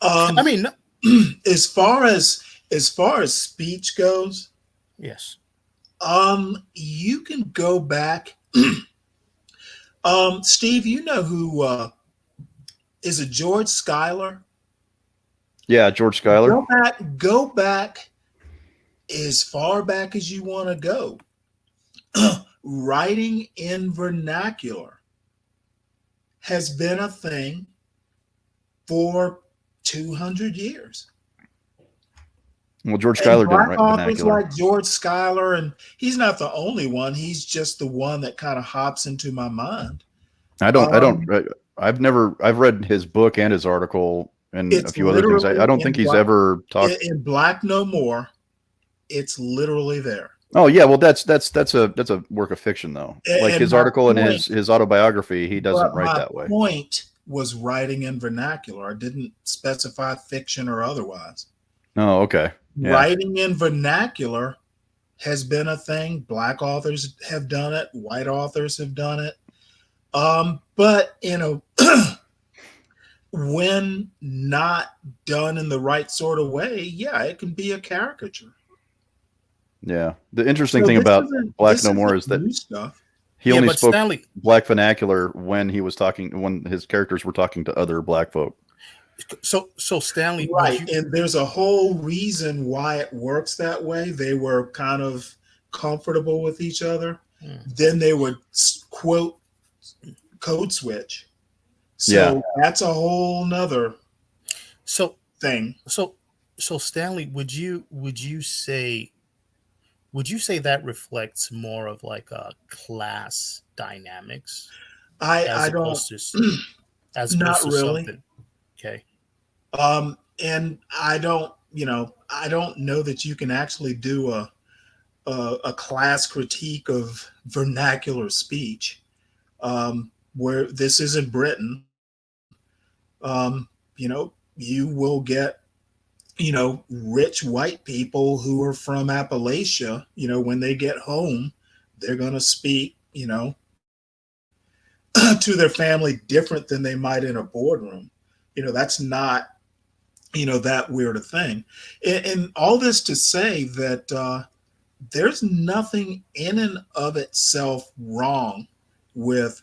I Um, mean, as far as speech goes, yes, you can go back. Steve, you know who is it? George Schuyler. Yeah, George Schuyler. Go back as far back as you want to go. Writing in vernacular has been a thing for 200 years. Well, George And Schuyler didn't black write in authors vernacular. like George Schuyler, and he's not the only one. He's just the one that kind of hops into my mind. I don't. I don't. Um, I've never. I've read his book and his article and a it's few other things. I literally don't think he's ever talked. in Black No More. It's literally there. Oh yeah, well that's a work of fiction though. Like And his my article and point, his autobiography, he doesn't but write my that way. point was writing in vernacular. I didn't specify fiction or otherwise. Oh, okay. Yeah. Writing in vernacular has been a thing. Black authors have done it. White authors have done it. But when not done in the right sort of way, yeah, it can be a caricature. Yeah. The interesting So thing this about isn't Black this No More isn't is that new stuff. he yeah, only but spoke Stanley. black vernacular when he was talking when his characters were talking to other black folk. So Stanley, would Right. you? And there's a whole reason why it works that way. They were kind of comfortable with each other. Hmm. Then they would quote code switch. Yeah. So that's a whole nother So thing. so so Stanley, would you say that reflects more of like a class dynamics I as don't opposed to as not opposed to really. something? Okay. And I don't know that you can actually do a class critique of vernacular speech. Where this is in Britain, you will get, rich white people who are from Appalachia, when they get home, they're going to speak, to their family different than they might in a boardroom. That's not, that weird a thing. And all this to say that there's nothing in and of itself wrong with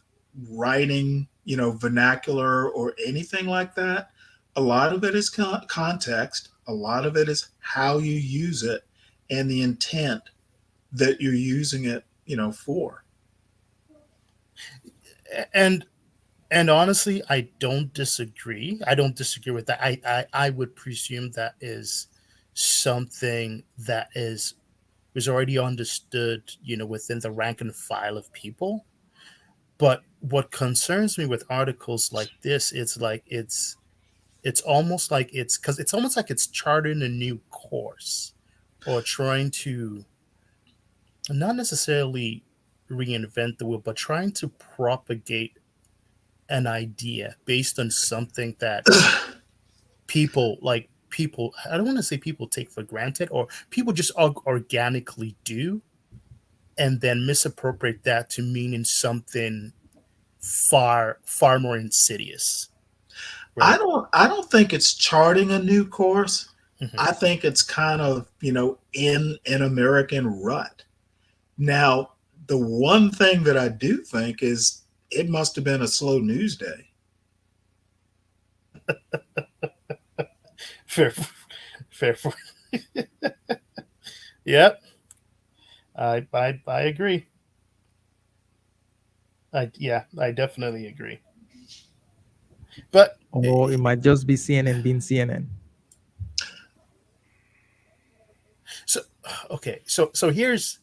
writing, vernacular or anything like that. A lot of it is context. A lot of it is how you use it and the intent that you're using it, for. And and honestly, I don't disagree. I don't disagree with that. I would presume that is something that is was already understood, within the rank and file of people. But what concerns me with articles like this, it's almost like it's almost like it's charting a new course, or trying to not necessarily reinvent the wheel, but trying to propagate an idea based on something that people, I don't want to say people take for granted, or people just organically do, and then misappropriate that to meaning something far more insidious, right? I don't think it's charting a new course. Mhm. I think it's kind of, in an American rut. Now, the one thing that I do think is it must have been a slow news day. Fair, fair. Yep, I agree. Yeah, I definitely agree. But Or it might just be CNN being CNN. so okay, so here's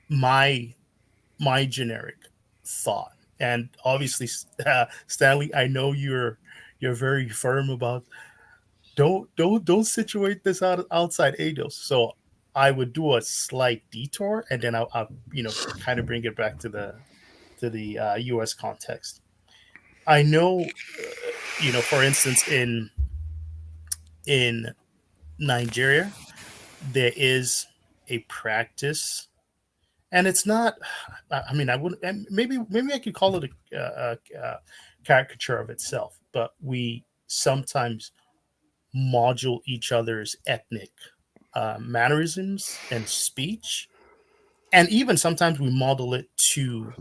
my my generic thought, and obviously, Stanley, I know you're very firm about don't situate this outside ADOS. So I would do a slight detour, and then I'll kind of bring it back to the U.S. context. I know, for instance, in Nigeria, there is a practice, and it's not. I mean, I wouldn't. And maybe I could call it a caricature of itself, but we sometimes module each other's ethnic mannerisms and speech, and even sometimes we model it to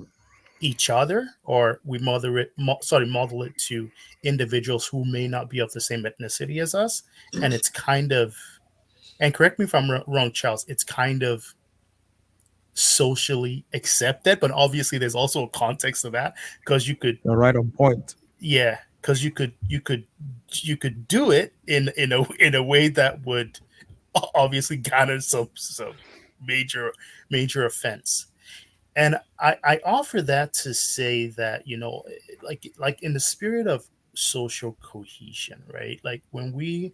each other, or we model it to individuals who may not be of the same ethnicity as us, and it's kind of, and correct me if I'm wrong, Charles, it's kind of socially accepted, but obviously there's also a context to that, because you could, You're right on point. yeah, because you could do it in a way that would obviously garner some major offense. And I offer that to say that, like in the spirit of social cohesion, right? Like when we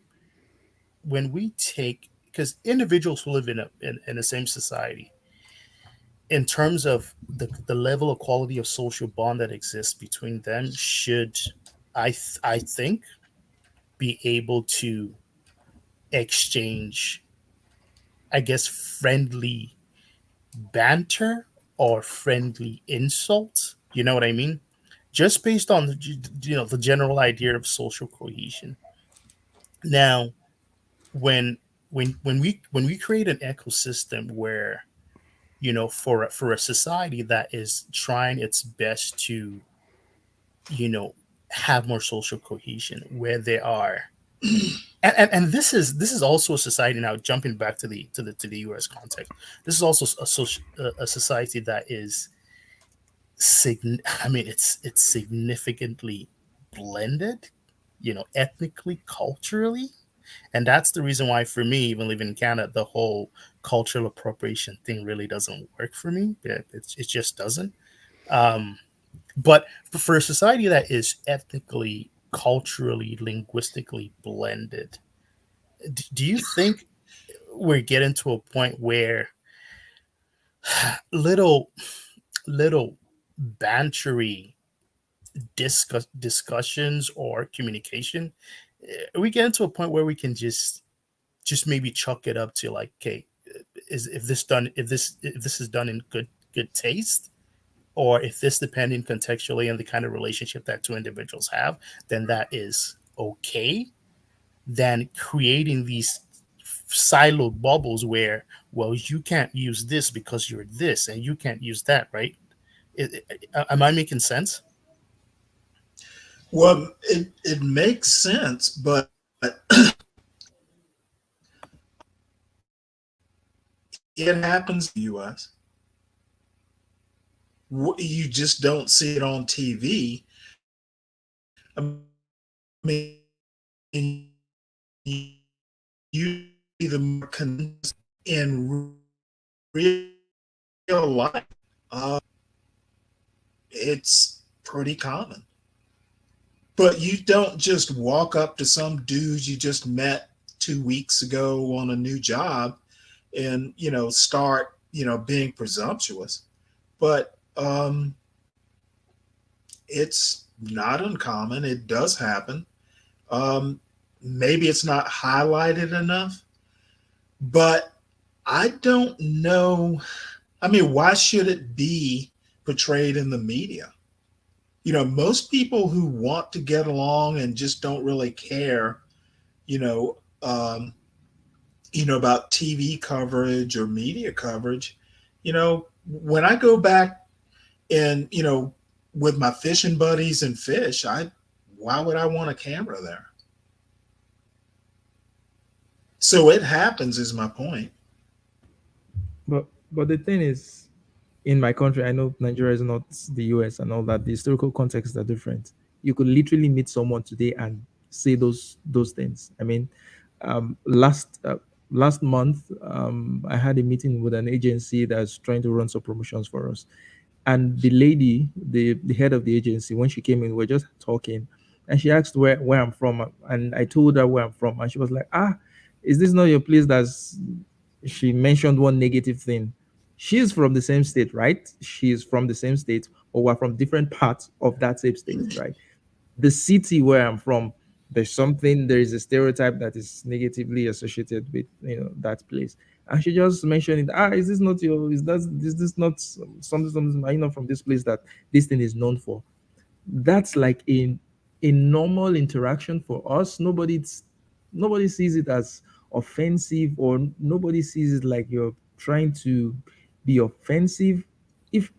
take, because individuals who live in the same society, in terms of the level of quality of social bond that exists between them, should, I think, be able to exchange, I guess, friendly banter or friendly insults. You know what I mean? Just based on the general idea of social cohesion. Now, when when we create an ecosystem where, for a society that is trying its best to, you know have more social cohesion, where there are, and this is also a society, now jumping back to the US context, this is also a society that is I mean, it's significantly blended, ethnically, culturally, and that's the reason why, for me, even living in Canada, the whole cultural appropriation thing really doesn't work for me. It just doesn't. Um, but for a society that is ethnically, culturally, linguistically blended, do you think we're getting to a point where little little bantery discussions or communication, we get into a point where we can just maybe chalk it up to, like, okay, is if this is done in good taste, or if this, depending contextually on the kind of relationship that two individuals have, then that is okay, than creating these siloed bubbles where, well, you can't use this because you're this, and you can't use that, right? Am I making sense? Well, it makes sense, but it happens in the US. You just don't see it on TV. I mean, you see the more in real life, uh, it's pretty common. But you don't just walk up to some dude you just met 2 weeks ago on a new job and start being presumptuous. But it's not uncommon. It does happen. Um, Maybe it's not highlighted enough, but I don't know. I mean, why should it be portrayed in the media? Most people who want to get along and just don't really care, you know, um, about TV coverage or media coverage. When I go back and with my fishing buddies and fish, I why would I want a camera there? So it happens, is my point. But the thing is, in my country, I know Nigeria is not the US and all that. The historical contexts are different. You could literally meet someone today and say those things. I mean, last month, I had a meeting with an agency that's trying to run some promotions for us, and the lady, the head of the agency, when she came in, we were just talking, and she asked where I'm from, and I told her where I'm from, and she was like, "Ah, is this not your place?" That's She mentioned one negative thing. She's from the same state, right? She's from the same state, or we're from different parts of that same state, right? The city where I'm from, there is a stereotype that is negatively associated with that place. And she just mentioned it. Ah, is this not something? Are you not from this place that this thing is known for? That's like a normal interaction for us. Nobody sees it as offensive, or nobody sees it like you're trying to be offensive. If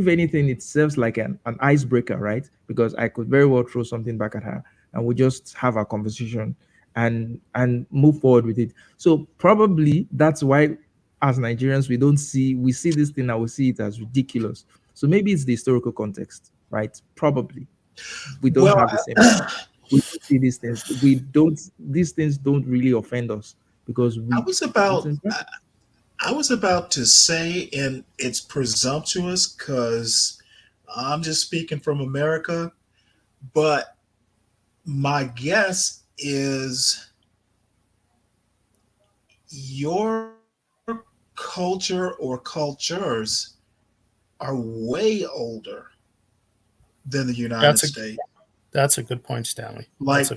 anything, it serves like an icebreaker, right? Because I could very well throw something back at her, and we just have a conversation and move forward with it. So probably that's why, as Nigerians, we see this thing and we see it as ridiculous. So maybe it's the historical context, right? Probably we don't Well, have the same. We don't see these things. We don't. These things don't really offend us because I we. was It's about in I was about to say, and it's presumptuous because I'm just speaking from America, but my guess is your culture or cultures are way older than the United That's a States. that's a good point, Stanley. Like,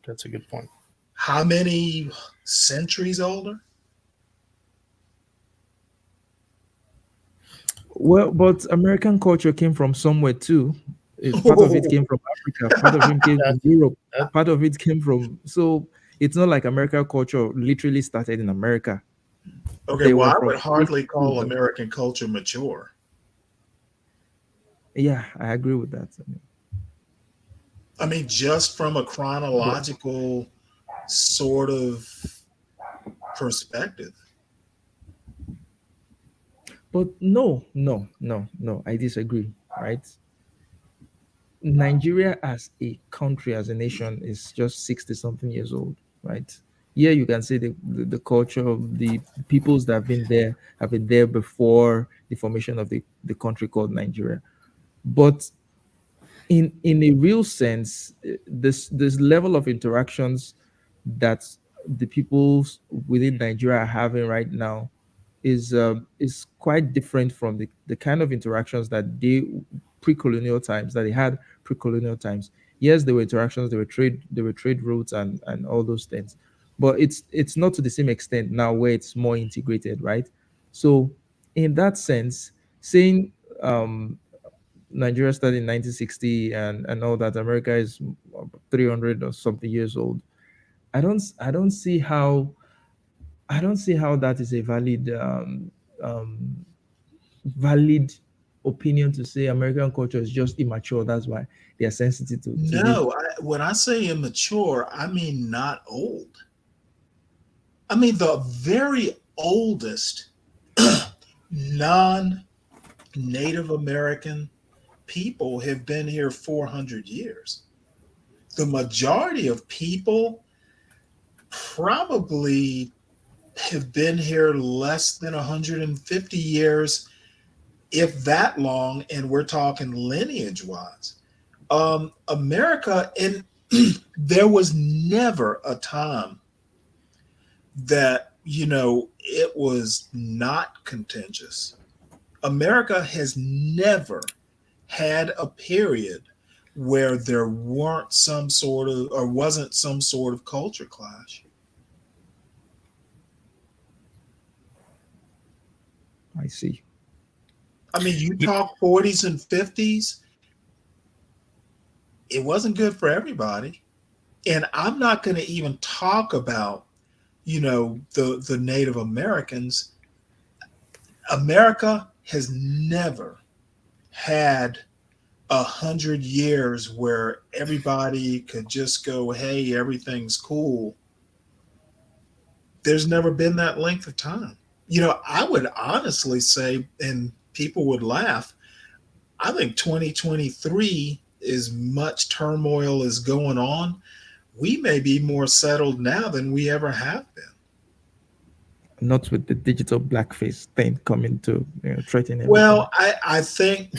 That's a good point. how many centuries older? Well, but American culture came from somewhere too. Part of it came from Africa. Part of it came That, from Europe. that Part of it came from. So it's not like American culture literally started in America. Okay, They well, were I from would hardly places call too. American culture mature. Yeah, I agree with that. I mean, just from a But chronological sort of perspective. no, I disagree. Right? Nigeria as a country, as a nation, is just 60 something years old, right? Yeah, you can say the culture of the peoples that have been there before the formation of the country called Nigeria. But in a real sense, this level of interactions that the peoples within Nigeria are having right now is quite different from the kind of interactions that they had pre-colonial times. Yes, there were interactions, there were trade routes and all those things, but it's not to the same extent now where it's more integrated, right? So in that sense, saying Nigeria started in 1960 and all that, America is 300 or something years old. I don't see how that is a um, valid opinion to say American culture is just immature. That's why they are sensitive to this. No, when I say immature, I mean not old. I mean the very oldest non Native American people have been here 400 years. The majority of people probably have been here less than 150 years, if that long, and we're talking lineage wise. America, and there was never a time that, it was not contentious. America has never had a period where there weren't some sort of, or wasn't some sort of culture clash. I see. I mean, you talk 40s and 50s, it wasn't good for everybody. And I'm not going to even talk about, the Native Americans. America has never had 100 years where everybody could just go, hey, everything's cool. There's never been that length of time. I would honestly say, and people would laugh, I think 2023, as much turmoil is going on, we may be more settled now than we ever have been. Not with the digital blackface thing coming to threaten everything. Well, I think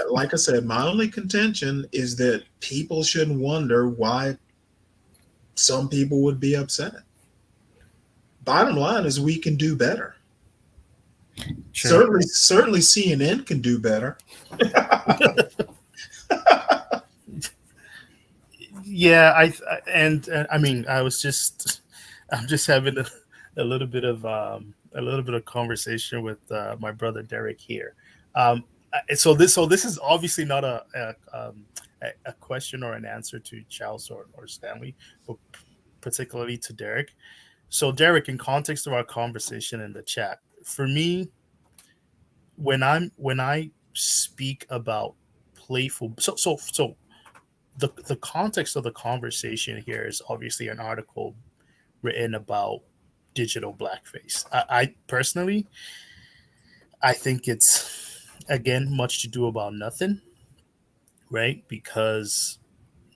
like I said, my only contention is that people shouldn't wonder why some people would be upset. Bottom line is we can do better. Sure. Certainly CNN can do better. Yeah, I mean, I'm just having a little bit of conversation with my brother Derek here. So this is obviously not a question or an answer to Charles or Stanley, but particularly to Derek. So Derek, in context of our conversation in the chat, for me, when I speak about playful, so the context of the conversation here is obviously an article written about digital blackface. I personally, I think it's again much to do about nothing, right? Because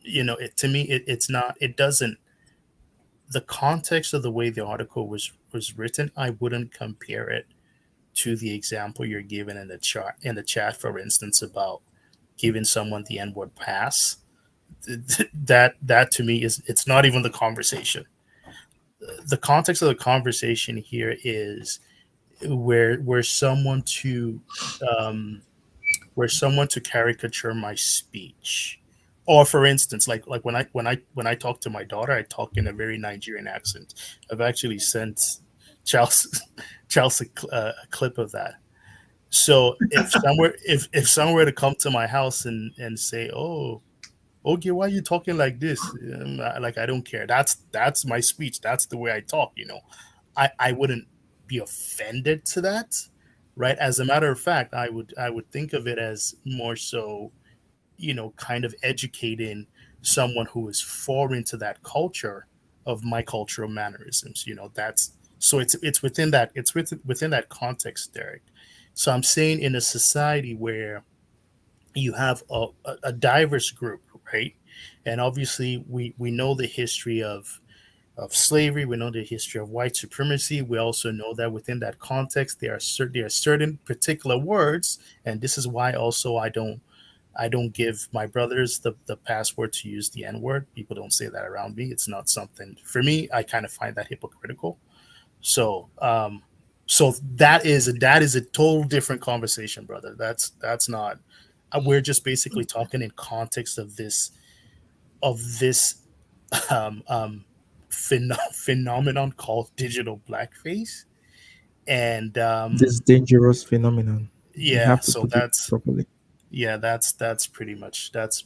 it to me it's not, it doesn't, the context of the way the article was written, I wouldn't compare it to the example you're given in the chat, for instance, about giving someone the N-word pass. That to me is, it's not even the conversation. The context of the conversation here is where someone to um, where someone to caricature my speech, or for instance, like when I talk to my daughter, I talk in a very Nigerian accent. I've actually sent Charles Charles a clip of that. So if someone were to come to my house and say, "Oh, okay, why are you talking like this?" Like, I don't care. That's my speech. That's the way I talk. I wouldn't be offended to that, right? As a matter of fact, I would think of it as more so, kind of educating someone who is foreign to that culture of my cultural mannerisms. That's, so it's within that context, Derek. So I'm saying, in a society where you have a diverse group, right? And obviously, we know the history of slavery. We know the history of white supremacy. We also know that within that context, there are certain particular words, and this is why also I don't give my brothers the password to use the N word. People don't say that around me. It's not something for me. I kind of find that hypocritical. So so that is a total different conversation, brother. That's not. We're just basically talking in context of this um, um, phenomenon called digital blackface, and This dangerous phenomenon. We yeah, have to so put it that's properly. yeah, that's pretty much that's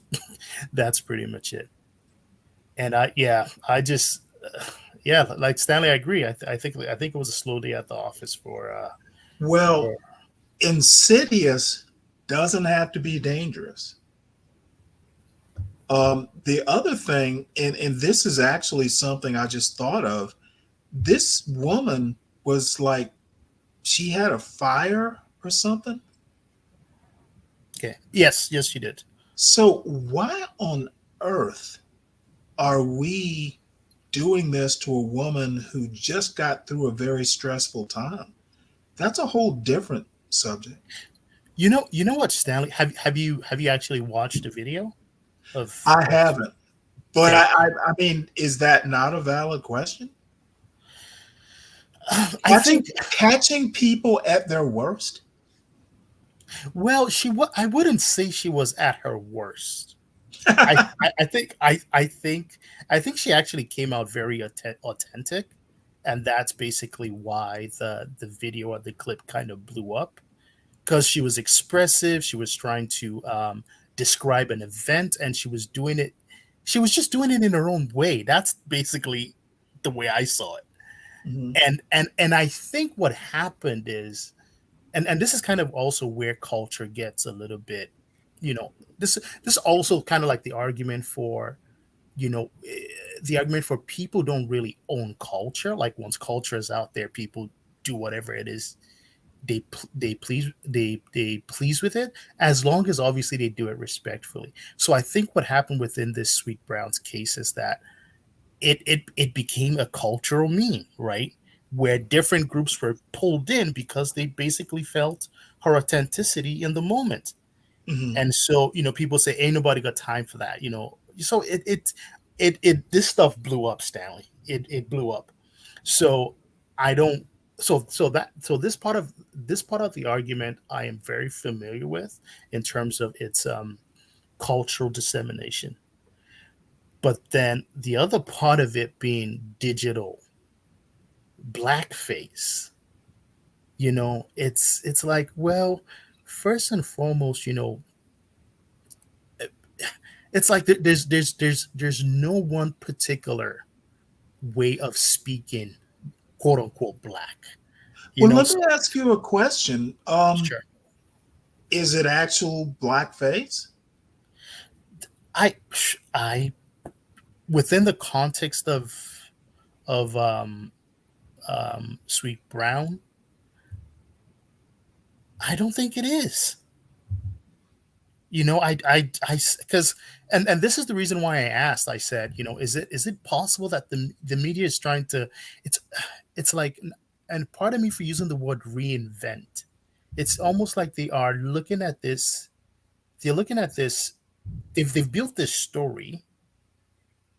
pretty much it. And I just yeah, like Stanley, I agree. I think it was a slow day at the office Well, for insidious doesn't have to be dangerous. The other thing, and this is actually something I just thought of. This woman was like, she had a fire or something. okay. Yes, you did. So why on earth are we doing this to a woman who just got through a very stressful time. That's a whole different subject. You know what, Stanley? Have you actually watched the video I of haven't, but okay? I mean, is that not a valid question? I Catching think catching people at their worst. well, I wouldn't say she was at her worst. I think she actually came out very authentic, and that's basically why the video or the clip kind of blew up because she was expressive. She was trying to describe an event, and she was doing it. She was just doing it in her own way. That's basically the way I saw it. Mhm. And I think what happened is, and this is kind of also where culture gets a little bit, you know, this also kind of like the argument for the argument for people don't really own culture. Like once culture is out there, people do whatever it is they please with it, as long as obviously they do it respectfully. So I think what happened within this Sweet Brown's case is that it became a cultural meme, right? Where different groups were pulled in because they basically felt her authenticity in the moment. Mhm. And so, people say, ain't nobody got time for that, So this stuff blew up, Stanley. It blew up. So I don't so this part of the argument I am very familiar with in terms of its cultural dissemination. But then the other part of it being digital blackface, it's like, well, first and foremost, it's like there's no one particular way of speaking, quote unquote, black. Well, let So me ask you a question. sure. Is it actual blackface? I within the context of Sweet Brown, I don't think it is. Because and this is the reason why I asked. I said, is it possible that the media is trying to, it's it's like, and pardon me for using the word reinvent. It's almost like they are looking at this. They're looking at this. They've built this story,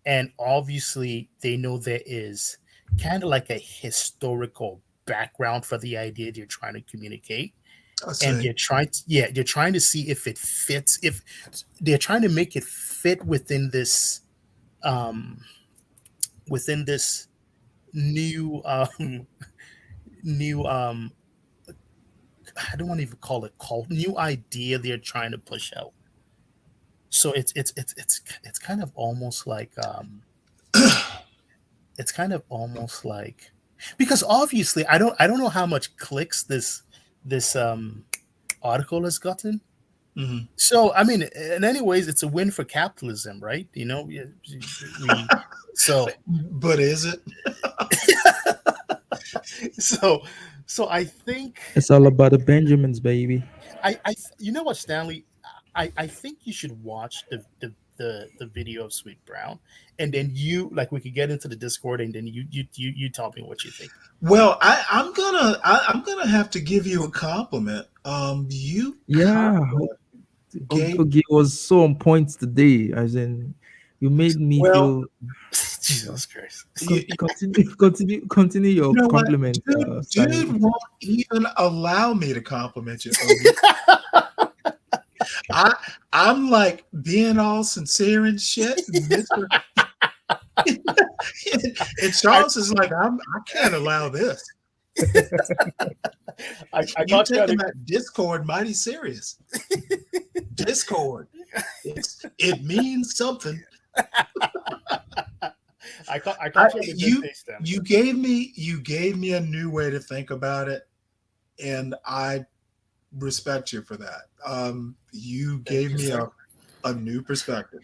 and obviously they know there is kind of like a historical background for the idea they're trying to communicate, I and see. they're trying to see if it fits, if they're trying to make it fit um within this new new I don't want to even call it cult, new idea they're trying to push out. So it's kind of almost like it's kind of almost like, because obviously I don't know how much clicks this article has gotten. Mhm. So I mean, in any ways, it's a win for capitalism, right? We so But is it? so so I think It's all about the Benjamins, baby. you know what, Stanley, I think you should watch the video of Sweet Brown, and then we could get into the Discord, and then you tell me what you think. Well, I'm gonna have to give you a compliment. You kind Yeah, of gave Okay was so on point today. As in, you made me well. feel. Jesus Christ. Continue You your know what, compliment, Stanley. dude won't even allow me to compliment you, Ogie. I I'm like being all sincere and shit, and Mister and I, Charles is like, I can't allow this. I You caught you at taking a, that Discord mighty serious. Discord. It means something. I I, caught you at a good you pace, then. you gave me a new way to think about it, and I respect you for that. You Thank gave you, me sir. a new perspective.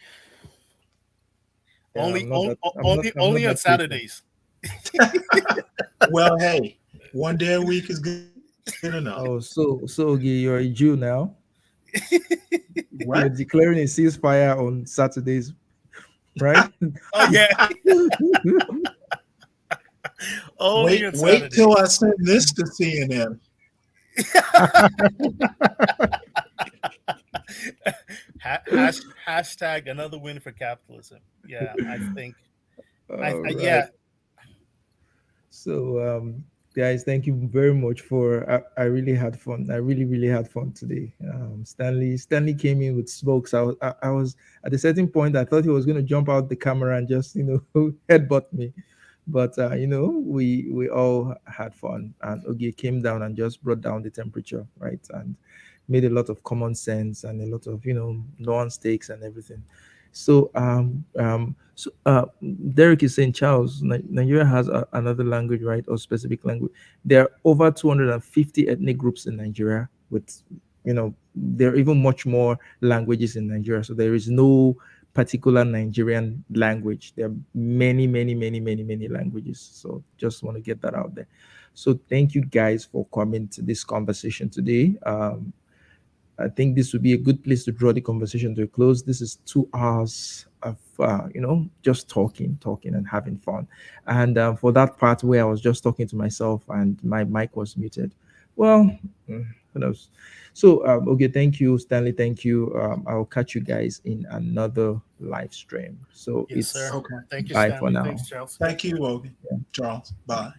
Yeah, Only I'm not only that. I'm not only on that quick. Saturdays. Well, hey, one day a week is good enough. Oh, so okay, you're a Jew now. You're What? declaring a ceasefire on Saturdays. right? Oh yeah. Only on Wait Saturday. till I send this to CNN. Hashtag another win for capitalism. Yeah, I think. All right. Yeah. So, guys, thank you very much for. I really had fun. I really, really had fun today. Stanley came in with smokes. I was at a certain point. I thought he was going to jump out the camera and just headbutt me, but we all had fun. And Ogie came down and just brought down the temperature, right, and made a lot of common sense and a lot of nuance takes and everything. So Derek is saying, Charles, Nigeria has another language, right, or specific language. There are over 250 ethnic groups in Nigeria. With, there are even much more languages in Nigeria. So there is no particular Nigerian language. There are many, many, many, many, many languages. So just want to get that out there. So thank you guys for coming to this conversation today. I think this would be a good place to draw the conversation to a close. This is 2 hours of just talking and having fun. And for that part where I was just talking to myself and my mic was muted, well, who knows? So okay, thank you, Stanley. Thank you. I'll catch you guys in another live stream. So Yes, it's sir. Okay. Thank you, bye for Stanley. now. Thanks, Charles. Thank you, Logan. Charles. Bye.